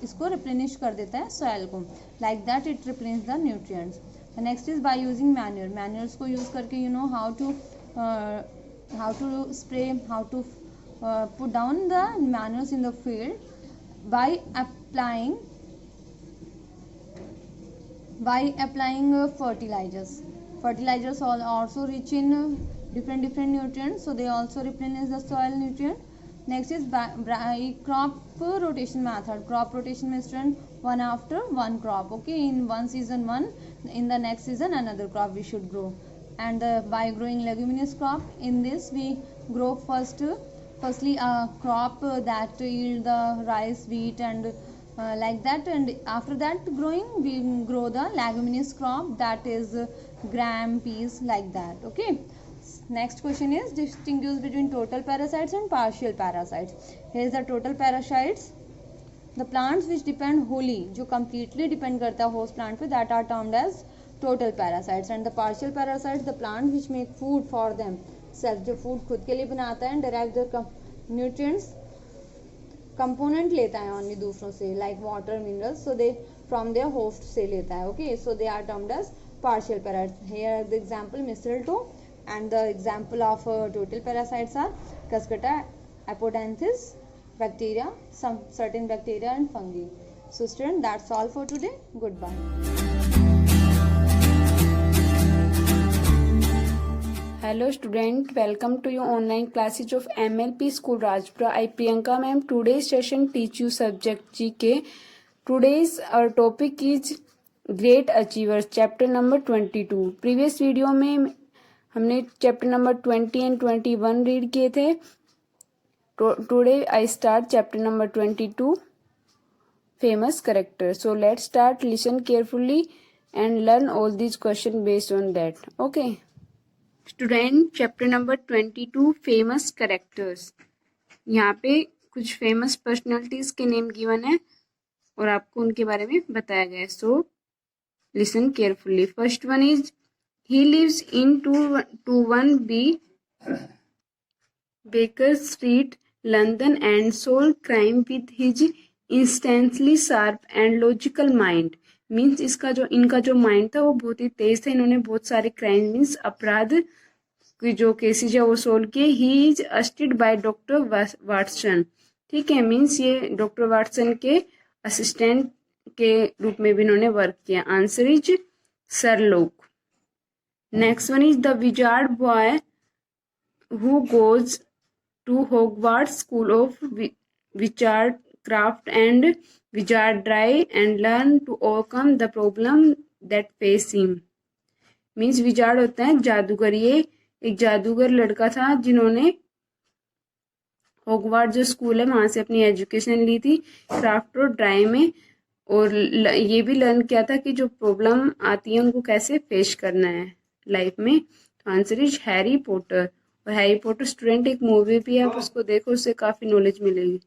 Speaker 4: इसको रिप्लेनिश कर देता है सॉइल को. Like that it replenish the nutrients. Next is by using manure. Manures को यूज करके you know how to spray, how to put down the manures in the field by applying fertilizers. Fertilizers are also rich in different nutrients, so they also replenish the soil nutrient. Next is by crop rotation method. Crop rotation means one after one crop. Okay, in one season one, in the next season another crop we should grow. And by growing leguminous crop, in this we grow firstly a crop that yield the rice, wheat and like that, and after that growing we grow the leguminous crop, that is gram, peas, like that. Okay, next question is distinguish between total parasites and partial parasites. Here is the total parasites. The plants which depend wholly, जो completely depend करता है host plant पे, that are termed as total parasites. And the partial parasites, the plants which make food for them self, जो food खुद के लिए बनाता है and derive the nutrients, component लेता है only दूसरों से, like water, minerals, so they from their host से लेता है. Okay, so they are termed as partial parasites. Here the example mistletoe, and the example of total parasites are Cuscuta, Apodanthus, bacteria, some certain bacteria and fungi. So student, that's all for today. Goodbye.
Speaker 5: Hello student, welcome to your online classes of MLP School Rajpura. I Priyanka ma'am. Today's session teach you subject GK. Today's our topic is great achievers chapter number 22। Previous video में हमने chapter number 20 and 21 read किए थे। Today I start chapter number 22 famous character. So let's start. Listen carefully and learn all these questions based on that. Okay. Student, chapter number 22 famous characters. यहाँ पे कुछ famous personalities के name given है और आपको उनके बारे में बताया गया है. So listen carefully. First one is he lives in 21B Baker Street London and solve crime with his instantly sharp and logical mind. Means इनका जो माइंड था वो बहुत ही तेज था. इन्होंने बहुत सारे क्राइम मीन्स अपराध की जो केसेज है वो सोल्व किए. He is assisted by doctor Watson. ठीक है, मीन्स ये डॉक्टर वाटसन के असिस्टेंट के रूप में भी इन्होंने वर्क किया. Answer is Sherlock. Next one is the wizard boy who goes to Hogwarts school of witchcraft and wizardry and learn to overcome the problem that face him. Means wizard होता है जादूगर. ये एक जादूगर लड़का था जिन्होंने हॉगवार्ट जो स्कूल है वहां से अपनी एजुकेशन ली थी क्राफ्ट और ड्राई में, और ये भी लर्न किया था कि जो प्रॉब्लम आती है उनको कैसे फेस करना है लाइफ में. तो आंसर इज हैरी पॉटर. और हैरी पॉटर स्टूडेंट एक मूवी भी है, आप उसको देखो, उससे काफी नॉलेज मिलेगी.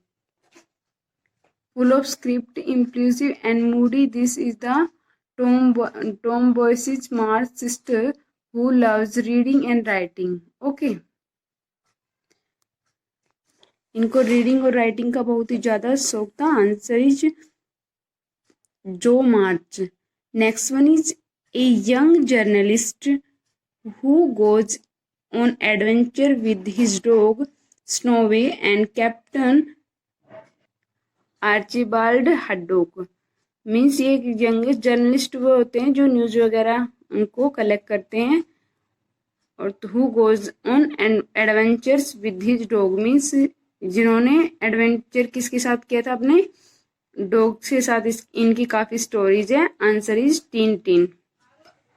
Speaker 5: Full of script, impulsive and moody, this is the tomboyish smart sister who loves reading and writing. Okay. इनको रीडिंग और राइटिंग का बहुत ही ज्यादा शौक था. Answer is Jo March. Next one is a young journalist who goes on adventure with his dog Snowy and Captain Archibald Haddock. Means ये youngest journalist वो होते हैं जो न्यूज वगैरह उनको कलेक्ट करते हैं. और who goes on adventures with his dog means जिन्होंने एडवेंचर किसके साथ किया था, अपने डॉग के साथ. इनकी काफी स्टोरीज है. Answer is tin.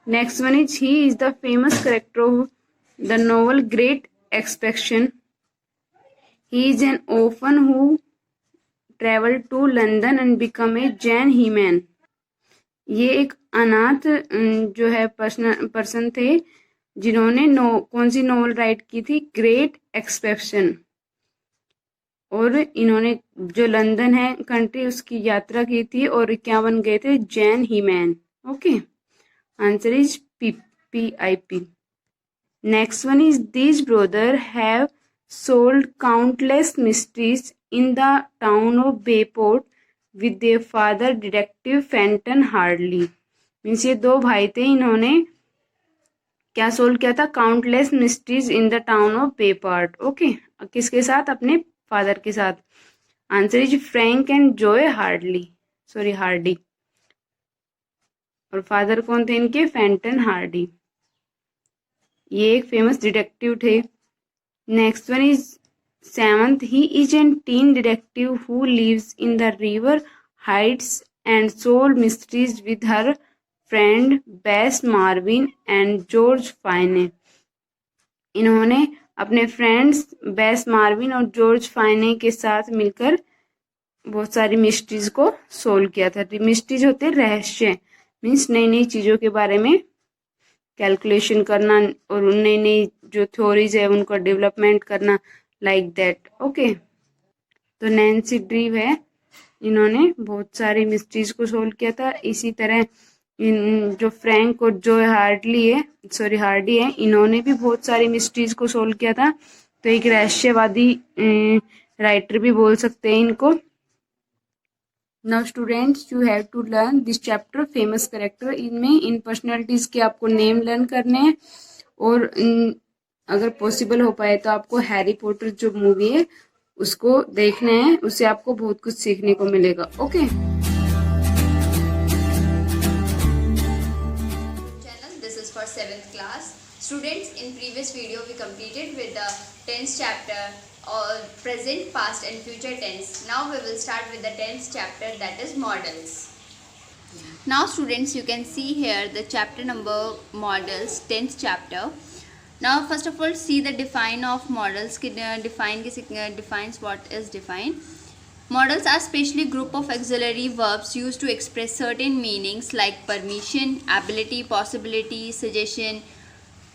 Speaker 5: Next one is he is the famous character of the novel Great Expectation. He is an orphan who travel to London and become a जैन हीमैन. ये एक अनाथ जो है पर्सन थे जिन्होंने कौन सी नॉवल राइट की थी, ग्रेट एक्सपेक्टेशन. और इन्होंने जो लंदन है कंट्री उसकी यात्रा की थी और क्या बन गए थे, Jain He-Man. Okay, answer is PIP. Next one is these brother have sold countless mysteries in the town of Bayport with their father detective Fenton Hardley. Means ये दो भाई थे, इन्होंने क्या सोल्व किया था, countless mysteries in the town of Bayport. Okay, किसके साथ, अपने फादर के साथ. Answer is Frank and Joe Hardy. और फादर कौन थे इनके, फेंटन हार्डी. ये एक फेमस डिटेक्टिव थे. Next one is 7th, he is a teen detective who lives in the River Heights and solves mysteries with her friend Bess Marvin and George Fine. इन्होंने अपने friends base Marvin और George फाइने के साथ मिलकर बहुत सारी mysteries को solve किया था. मिस्ट्रीज होते रहस्य, मीन्स नई नई चीजों के बारे में कैलकुलेशन करना और नई नई जो थ्योरीज है उनको डेवलपमेंट करना, लाइक दैट. ओके, तो नैन्सी ड्रीव है, इन्होंने बहुत सारी मिस्ट्रीज को सोल्व किया था. इसी तरह जो फ्रैंक और जो हार्डी है, इन्होंने भी बहुत सारी मिस्ट्रीज को सोल्व किया था. तो एक रहस्यवादी राइटर भी बोल सकते हैं इनको. Now students, you have to learn this chapter famous character. इनमें इन पर्सनैलिटीज के आपको नेम लर्न करने हैं और अगर पॉसिबल हो पाए तो आपको हैरी पॉटर जो मूवी है उसको देखना है, उससे आपको बहुत कुछ सीखने को मिलेगा. Okay,
Speaker 6: channel. This is for 7th class students. In previous video we completed with the 10th chapter or present, past and future tense. Now we will start with the 10th chapter, that is models. Now students, you can see here the chapter number models, 10th chapter. Now first of all see the define of models. Defines what is define. Models are specially group of auxiliary verbs used to express certain meanings like permission, ability, possibility, suggestion,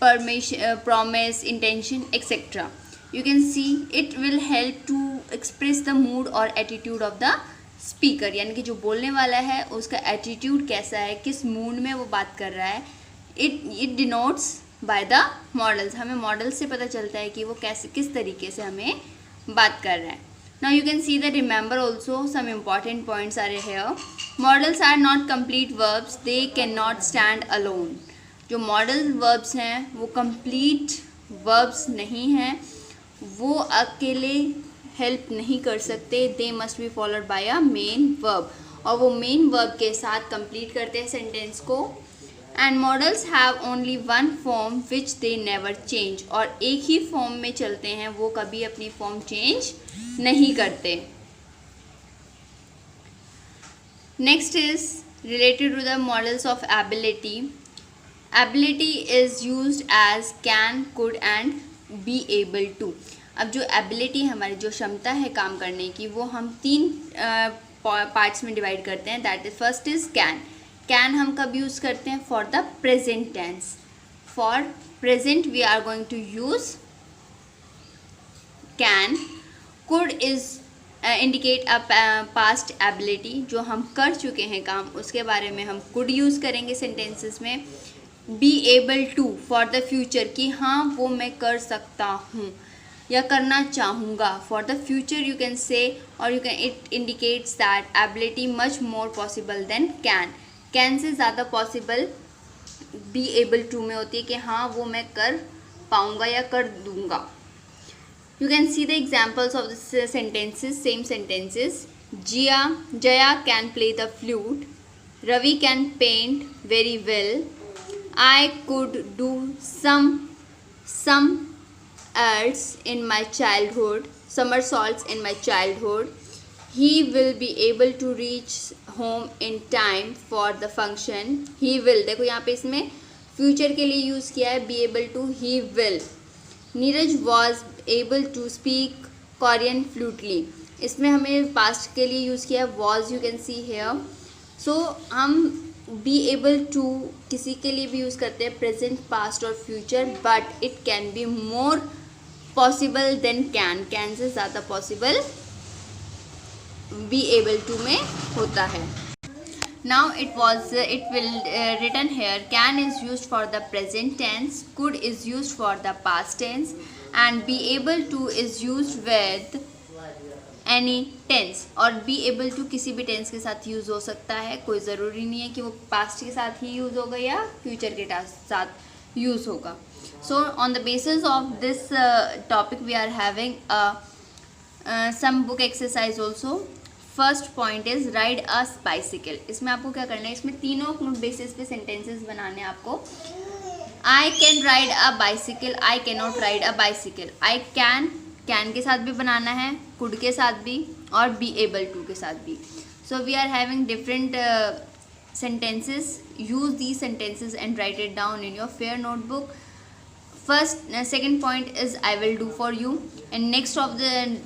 Speaker 6: permission, promise, intention, etc. You can see it will help to express the mood or attitude of the speaker, यानी कि जो बोलने वाला है उसका attitude कैसा है, किस मूड में वो बात कर रहा है. It denotes by the models. हमें मॉडल्स से पता चलता है कि वो कैसे किस तरीके से हमें बात कर रहा है. Now you can see the remember also some important points are here. Modals are not complete verbs, they can not stand alone. जो मॉडल वर्ब्स हैं वो कंप्लीट वर्ब्स नहीं हैं, वो अकेले हेल्प नहीं कर सकते. They must be followed by a main verb, और वो मेन वर्ब के साथ कंप्लीट करते हैं सेंटेंस को. And models have only one form which they never change, और एक ही फॉर्म में चलते हैं, वो कभी अपनी फॉर्म चेंज नहीं करते. Next is related to the modals of ability. Ability is used as can, could and be able to. अब जो एबिलिटी हमारी जो क्षमता है काम करने की, वो हम 3 पार्ट्स में डिवाइड करते हैं. That is first is can. Can हम कब यूज़ करते हैं? For the present tense. For present we are going to use can. Could is indicate a past ability, जो हम कर चुके हैं काम उसके बारे में हम कुड यूज़ करेंगे सेंटेंसेस में. Be able to for the future, कि हाँ वो मैं कर सकता हूँ या करना चाहूँगा. For the future you can say, और you can it indicates that ability much more possible than can. Can से ज़्यादा पॉसिबल बी एबल टू में होती है कि हाँ वो मैं कर पाऊँगा या कर दूँगा. You can see the examples of this sentences, same sentences. Jaya can play the flute. Ravi can paint very well. I could do some else in my childhood, somersaults in my childhood. He will be able to reach home in time for the function. He will, देखो यहाँ पे इसमें future के लिए use किया है, be able to, he will. Neeraj was able to speak Korean fluently. इसमें हमें पास्ट के लिए यूज़ किया है was, you can see here. So हम be able to किसी के लिए भी यूज़ करते हैं प्रेजेंट, पास्ट और future, but it can be more possible than can. Can से ज़्यादा पॉसिबल बी एबल टू में होता है. Now it will written here, can is used for the present tense, could is used for the past tense, and be able to is used with any tense. और be able to किसी भी tense के साथ use हो सकता है, कोई ज़रूरी नहीं है कि वो पास्ट के साथ ही यूज़ होगा या फ्यूचर के साथ यूज़ होगा. So on the basis of this topic we are having some book exercise also. First point is ride a bicycle. इसमें आपको क्या करना है, इसमें तीनों बेसिस पे सेंटेंसेस बनाने हैं आपको. I can ride a bicycle, I can not ride a bicycle. I can के साथ भी बनाना है, कुड के साथ भी, और बी एबल टू के साथ भी. So we are having different sentences. Use these sentences and write it down in your fair notebook. Second point is I will do for you, and next of the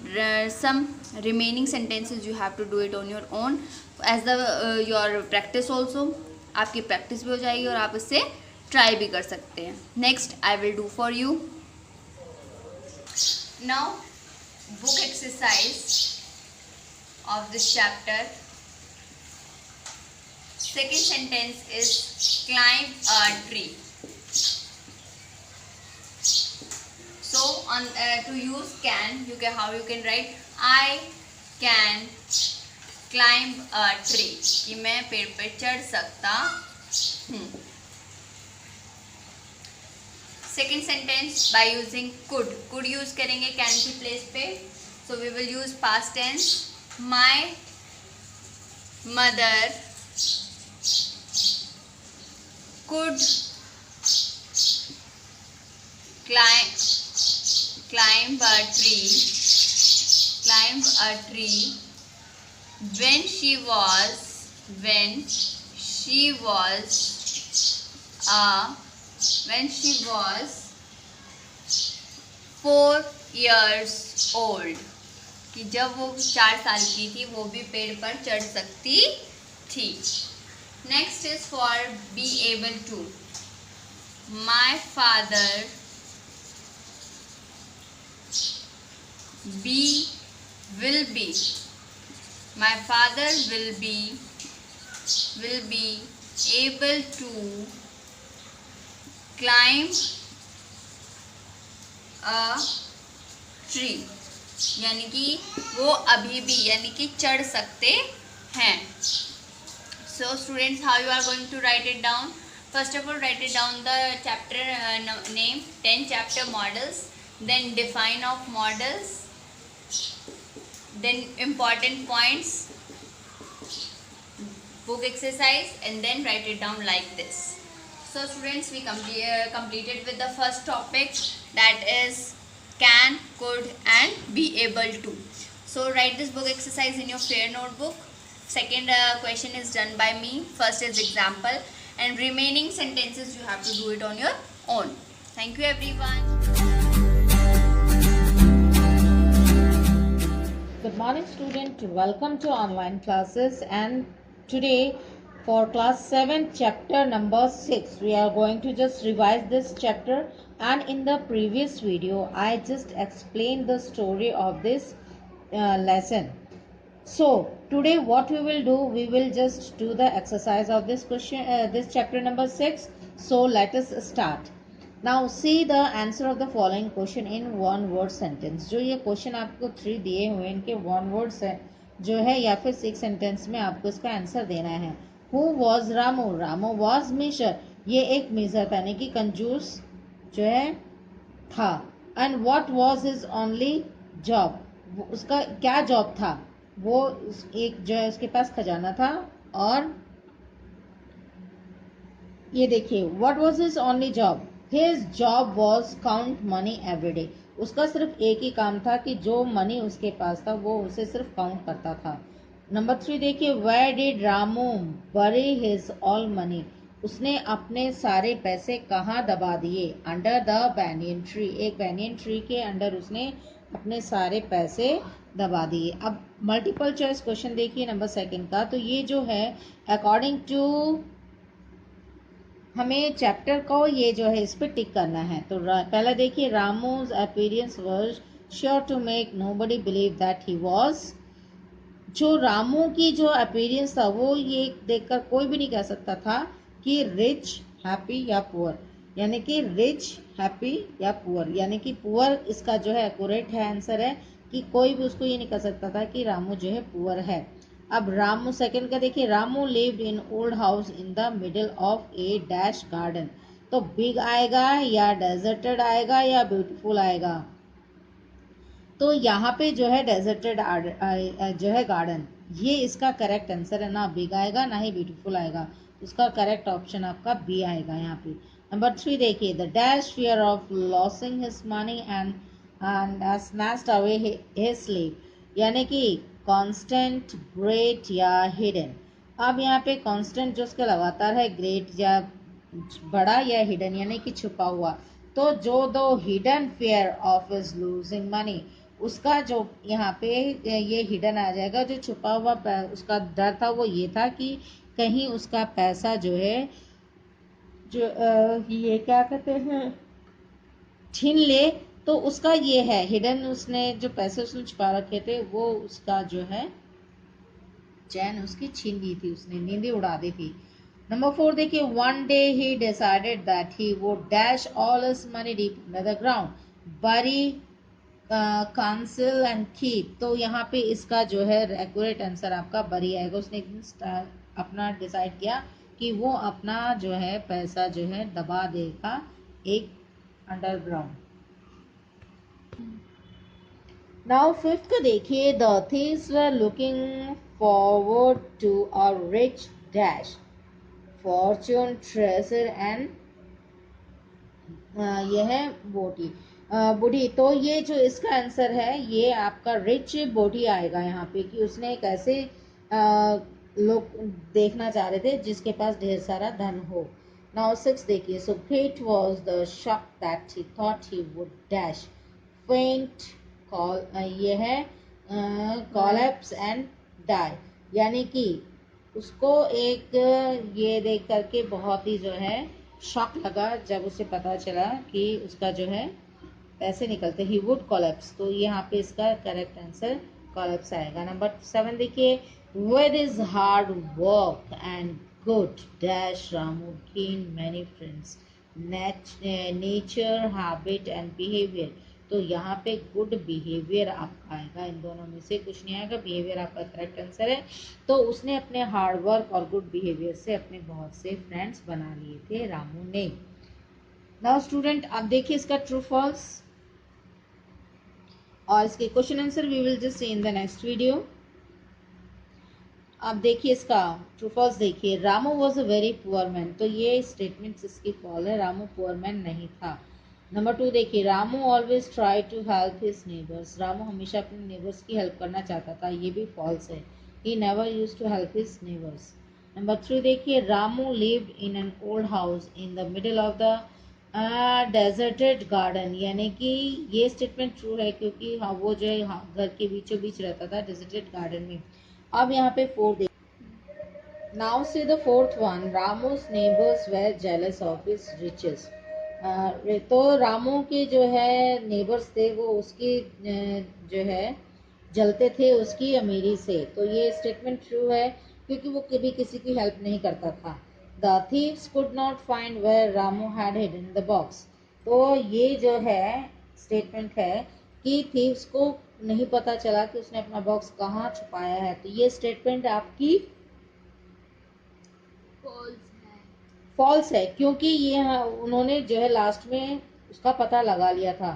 Speaker 6: some remaining sentences you have to do it on your own as the your practice also. आपकी practice भी हो जाएगी और आप इससे try भी कर सकते हैं. Next I will do for you. Now book exercise of this chapter. Second sentence is climb a tree. So on to use can, how you can write I can climb a tree, कि मैं पेड़ पे चढ़ सकता हूँ. Second sentence by using could use करेंगे can की place पे. So we will use past tense. My mother could climb a tree when she was 4 years old, कि जब वो 4 साल की थी वो भी पेड़ पर चढ़ सकती थी. Next is for be able to. My father will be able to climb a tree, यानी कि वो अभी भी यानी कि चढ़ सकते हैं. So students, how you are going to write it down? First of all, write it down the chapter name, 10 chapter models, then define of models, then important points, book exercise, and then write it down like this. So students, we completed with the first topic, that is can, could and be able to. So write this book exercise in your fair notebook. Second question is done by me. First is example, and remaining sentences you have to do it on your own. Thank you everyone.
Speaker 7: Good morning student, welcome to online classes, and today for class 7 chapter number 6 we are going to just revise this chapter, and in the previous video I just explained the story of this lesson. So today what we will do, we will just do the exercise of this question, this chapter number 6. So let us start. Now see the answer of the following question in one word sentence. जो ये question आपको 3 दिए हुए इनके one word से जो है या फिर 6 सेंटेंस में आपको इसका आंसर देना है. Who was Ramu? Ramu was मीशर, ये एक मीजर था यानी कि कंजूस जो है था. And what was his only job? उसका क्या जॉब था? वो एक जो है उसके पास खजाना था. और ये देखिए, what was his only job? His job was count money every day. उसका सिर्फ एक ही काम था कि जो मनी उसके पास था वो उसे सिर्फ काउंट करता था. नंबर 3 देखिए, where did Ramu bury his all money? उसने अपने सारे पैसे कहाँ दबा दिए? Under the banyan tree. एक banyan tree के अंडर उसने अपने सारे पैसे दबा दिए. अब मल्टीपल चॉइस क्वेश्चन देखिए नंबर 2 का. तो ये जो है अकॉर्डिंग टू हमें चैप्टर को ये जो है इस पर टिक करना है. तो पहला देखिए, Ramu's appearance was sure to make nobody believe that he was. जो रामू की जो अपीयरेंस था वो ये देखकर कोई भी नहीं कह सकता था कि रिच, हैप्पी या पुअर, यानी कि रिच, हैप्पी या पुअर, यानी कि पुअर इसका जो है एक्यूरेट है आंसर है कि कोई भी उसको ये नहीं कह सकता था कि रामू जो है पुअर है. अब रामू सेकंड का देखिए, Ramu lived in old house in the middle of A dash garden. तो बिग आएगा या डेजर्टेड आएगा या ब्यूटीफुल आएगा? तो यहाँ पे जो है डेजर्टेड जो है गार्डन, ये इसका करेक्ट आंसर है. ना बिग आएगा ना ही ब्यूटीफुल आएगा. उसका करेक्ट ऑप्शन आपका बी आएगा यहाँ पे. नंबर 3 देखिए, the dash fear of losing his money and snatched away his sleep, यानी कि कांस्टेंट, ग्रेट या हिडन. अब यहाँ पे कांस्टेंट जो उसका लगातार है, ग्रेट या बड़ा या हिडन यानी कि छुपा हुआ. तो जो दो hidden fear of is losing money, उसका जो यहाँ पे ये हिडन आ जाएगा. जो छुपा हुआ उसका डर था वो ये था कि कहीं उसका पैसा जो है जो ये क्या कहते हैं छीन ले. तो उसका ये है हिडन, उसने जो पैसे उसने छुपा रखे थे वो उसका जो है चैन उसकी छीन ली थी, उसने नींदें उड़ा दी थी. नंबर 4 देखिए, one day he decided that he would dash all his money deep under the ground, बरी, कंसील एंड कीप. तो यहाँ पे इसका जो है एक्यूरेट आंसर आपका बरी आएगा. उसने एक दिन अपना डिसाइड किया कि वो अपना जो है पैसा जो है दबा देगा एक अंडरग्राउंड. नाउ 5th का देखिए, the thieves were looking forward to a rich dash fortune, treasure and यह है बूढ़ी. तो ये जो इसका आंसर है ये आपका रिच बूढ़ी आएगा यहाँ पे, कि उसने एक ऐसे लोग देखना चाह रहे थे जिसके पास ढेर सारा धन हो। नाउ 6 देखिए, so great was the shock that he thought he would dash फेंट कॉल, ये है कॉलेप्स एंड डाई, यानी कि उसको एक ये देख करके बहुत ही जो है शॉक लगा जब उसे पता चला कि उसका जो है पैसे निकलते, ही वुड कोलैप्स। तो यहाँ पे इसका करेक्ट आंसर कोलैप्स आएगा। नंबर 7 देखिए, with is hard work and good dash Ramu gain many friends nature habit and behaviour. तो यहाँ पे गुड बिहेवियर आपका आएगा, इन दोनों में से कुछ नहीं आएगा, बिहेवियर आपका करेक्ट आंसर है। तो उसने अपने हार्ड वर्क और गुड बिहेवियर से अपने बहुत से फ्रेंड्स बना लिए थे रामू ने। नाउ स्टूडेंट, आप देखिए इसका ट्रू फॉल्स और इसके question answer we will just see in the next video. आप देखिए इसका ट्रू फॉल्स देखिए, Ramu was a very poor man. तो ये स्टेटमेंट इसकी फॉल है, रामू पुअर मैन नहीं था। नंबर 2 देखिए, Ramu always try to help his neighbours. Ramu हमेशा अपने नेबर्स की हेल्प करना चाहता था, ये भी फॉल्स है, he never used to help his neighbours. Number 3 देखिए, Ramu lived in an old house in the middle of the deserted garden, यानी कि ये स्टेटमेंट ट्रू है क्योंकि हाँ वो जो है घर के बीचों बीच रहता था डेजर्टेड गार्डन में। अब यहाँ पे 4 देखिए, now say the fourth one, रामू's neighbours were jealous of his riches. तो रामू के जो है नेबर्स थे वो उसकी जो है जलते थे उसकी अमीरी से। तो ये स्टेटमेंट ट्रू है क्योंकि वो कभी किसी की हेल्प नहीं करता था। The thieves could not find where Ramu had hidden the box. तो ये जो है स्टेटमेंट है कि थीव्स को नहीं पता चला कि उसने अपना बॉक्स कहाँ छुपाया है। तो ये स्टेटमेंट आपकी फॉल्स है क्योंकि ये उन्होंने जो है लास्ट में उसका पता लगा लिया था।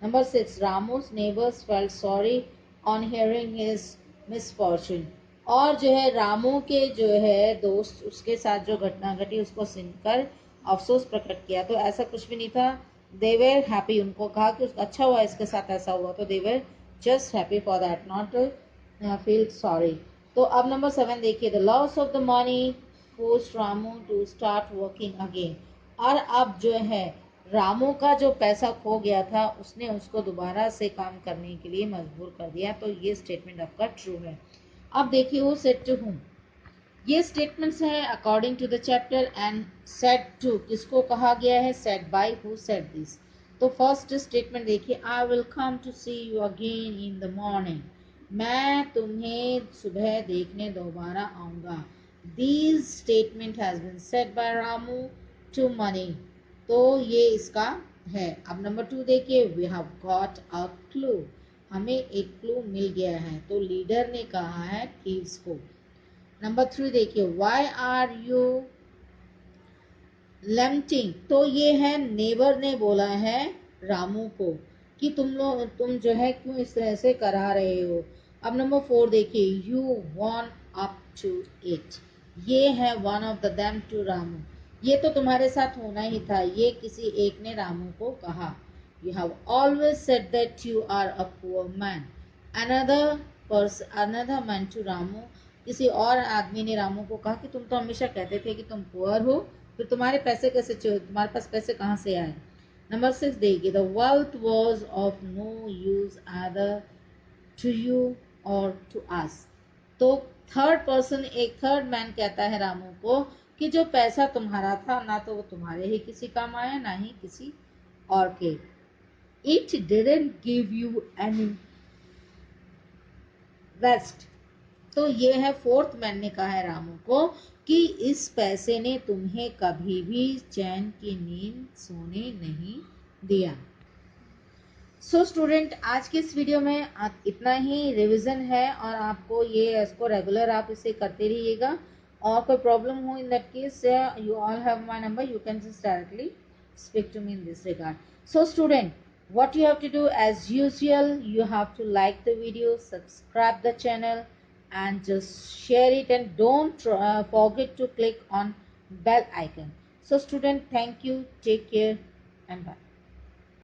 Speaker 7: Number 6, Ramu's neighbours felt sorry on hearing his misfortune. और जो है रामू के जो है दोस्त उसके साथ जो घटना घटी उसको सुनकर अफसोस प्रकट किया। तो ऐसा कुछ भी नहीं था, दे वेर हैप्पी, उनको कहा कि अच्छा हुआ इसके साथ ऐसा हुआ, तो they were just happy for that, not feel sorry. तो अब नंबर 7 देखिए, the loss of the money forced Ramu to start working again. और अब जो है रामू का जो पैसा खो गया था उसने उसको दोबारा से काम करने के लिए मजबूर कर दिया। तो ये स्टेटमेंट आपका ट्रू है। अब देखिए, वो सेड टू हुम, ये स्टेटमेंट्स है according to the chapter and said to किसको कहा गया है, said by who said this. तो फर्स्ट स्टेटमेंट देखिए, I will come to see you again in the morning, मैं तुम्हें सुबह देखने दोबारा आऊंगा। This statement has been said by Ramu to money, तो ये इसका है। अब नंबर 2 देखिए, we have got a clue, हमें एक क्लू मिल गया है। तो लीडर ने कहा है थीव्स को। नंबर 3 देखिए, वाई आर यू लैम्टिंग, तो ये है नेबर ने बोला है रामू को कि तुम जो है क्यों इस तरह से करा रहे हो। अब नंबर 4 देखिए, you won up to it, ये है one of the them to Ramu, ये तो तुम्हारे साथ होना ही था, ये किसी एक ने रामू को कहा। You have always said that you are a poor man, another man to Ramu, किसी और आदमी ने रामू को कहा कि तुम तो हमेशा कहते थे कि तुम पुअर हो, फिर तुम्हारे पैसे कैसे, तुम्हारे पास पैसे कहाँ से आए। नंबर 6 देखिए, the wealth was of no use other to you और टू अस। तो थर्ड पर्सन, एक थर्ड मैन कहता है रामू को कि जो पैसा तुम्हारा था ना तो वो तुम्हारे ही किसी काम आया ना ही किसी और के। It didn't give you any rest, तो ये है फोर्थ मैन ने कहा है रामू को कि इस पैसे ने तुम्हें कभी भी चैन की नींद सोने नहीं दिया। सो स्टूडेंट, आज के इस वीडियो में इतना ही रिवीजन है और आपको ये इसको रेगुलर आप इसे करते रहिएगा। और कोई प्रॉब्लम हो in that case you all have my number, you can just directly speak to me in this regard. So student, what you have to do as usual, you have to like the video, subscribe the channel and just share it, and don't forget to click on bell icon. So student, thank you, take care and bye.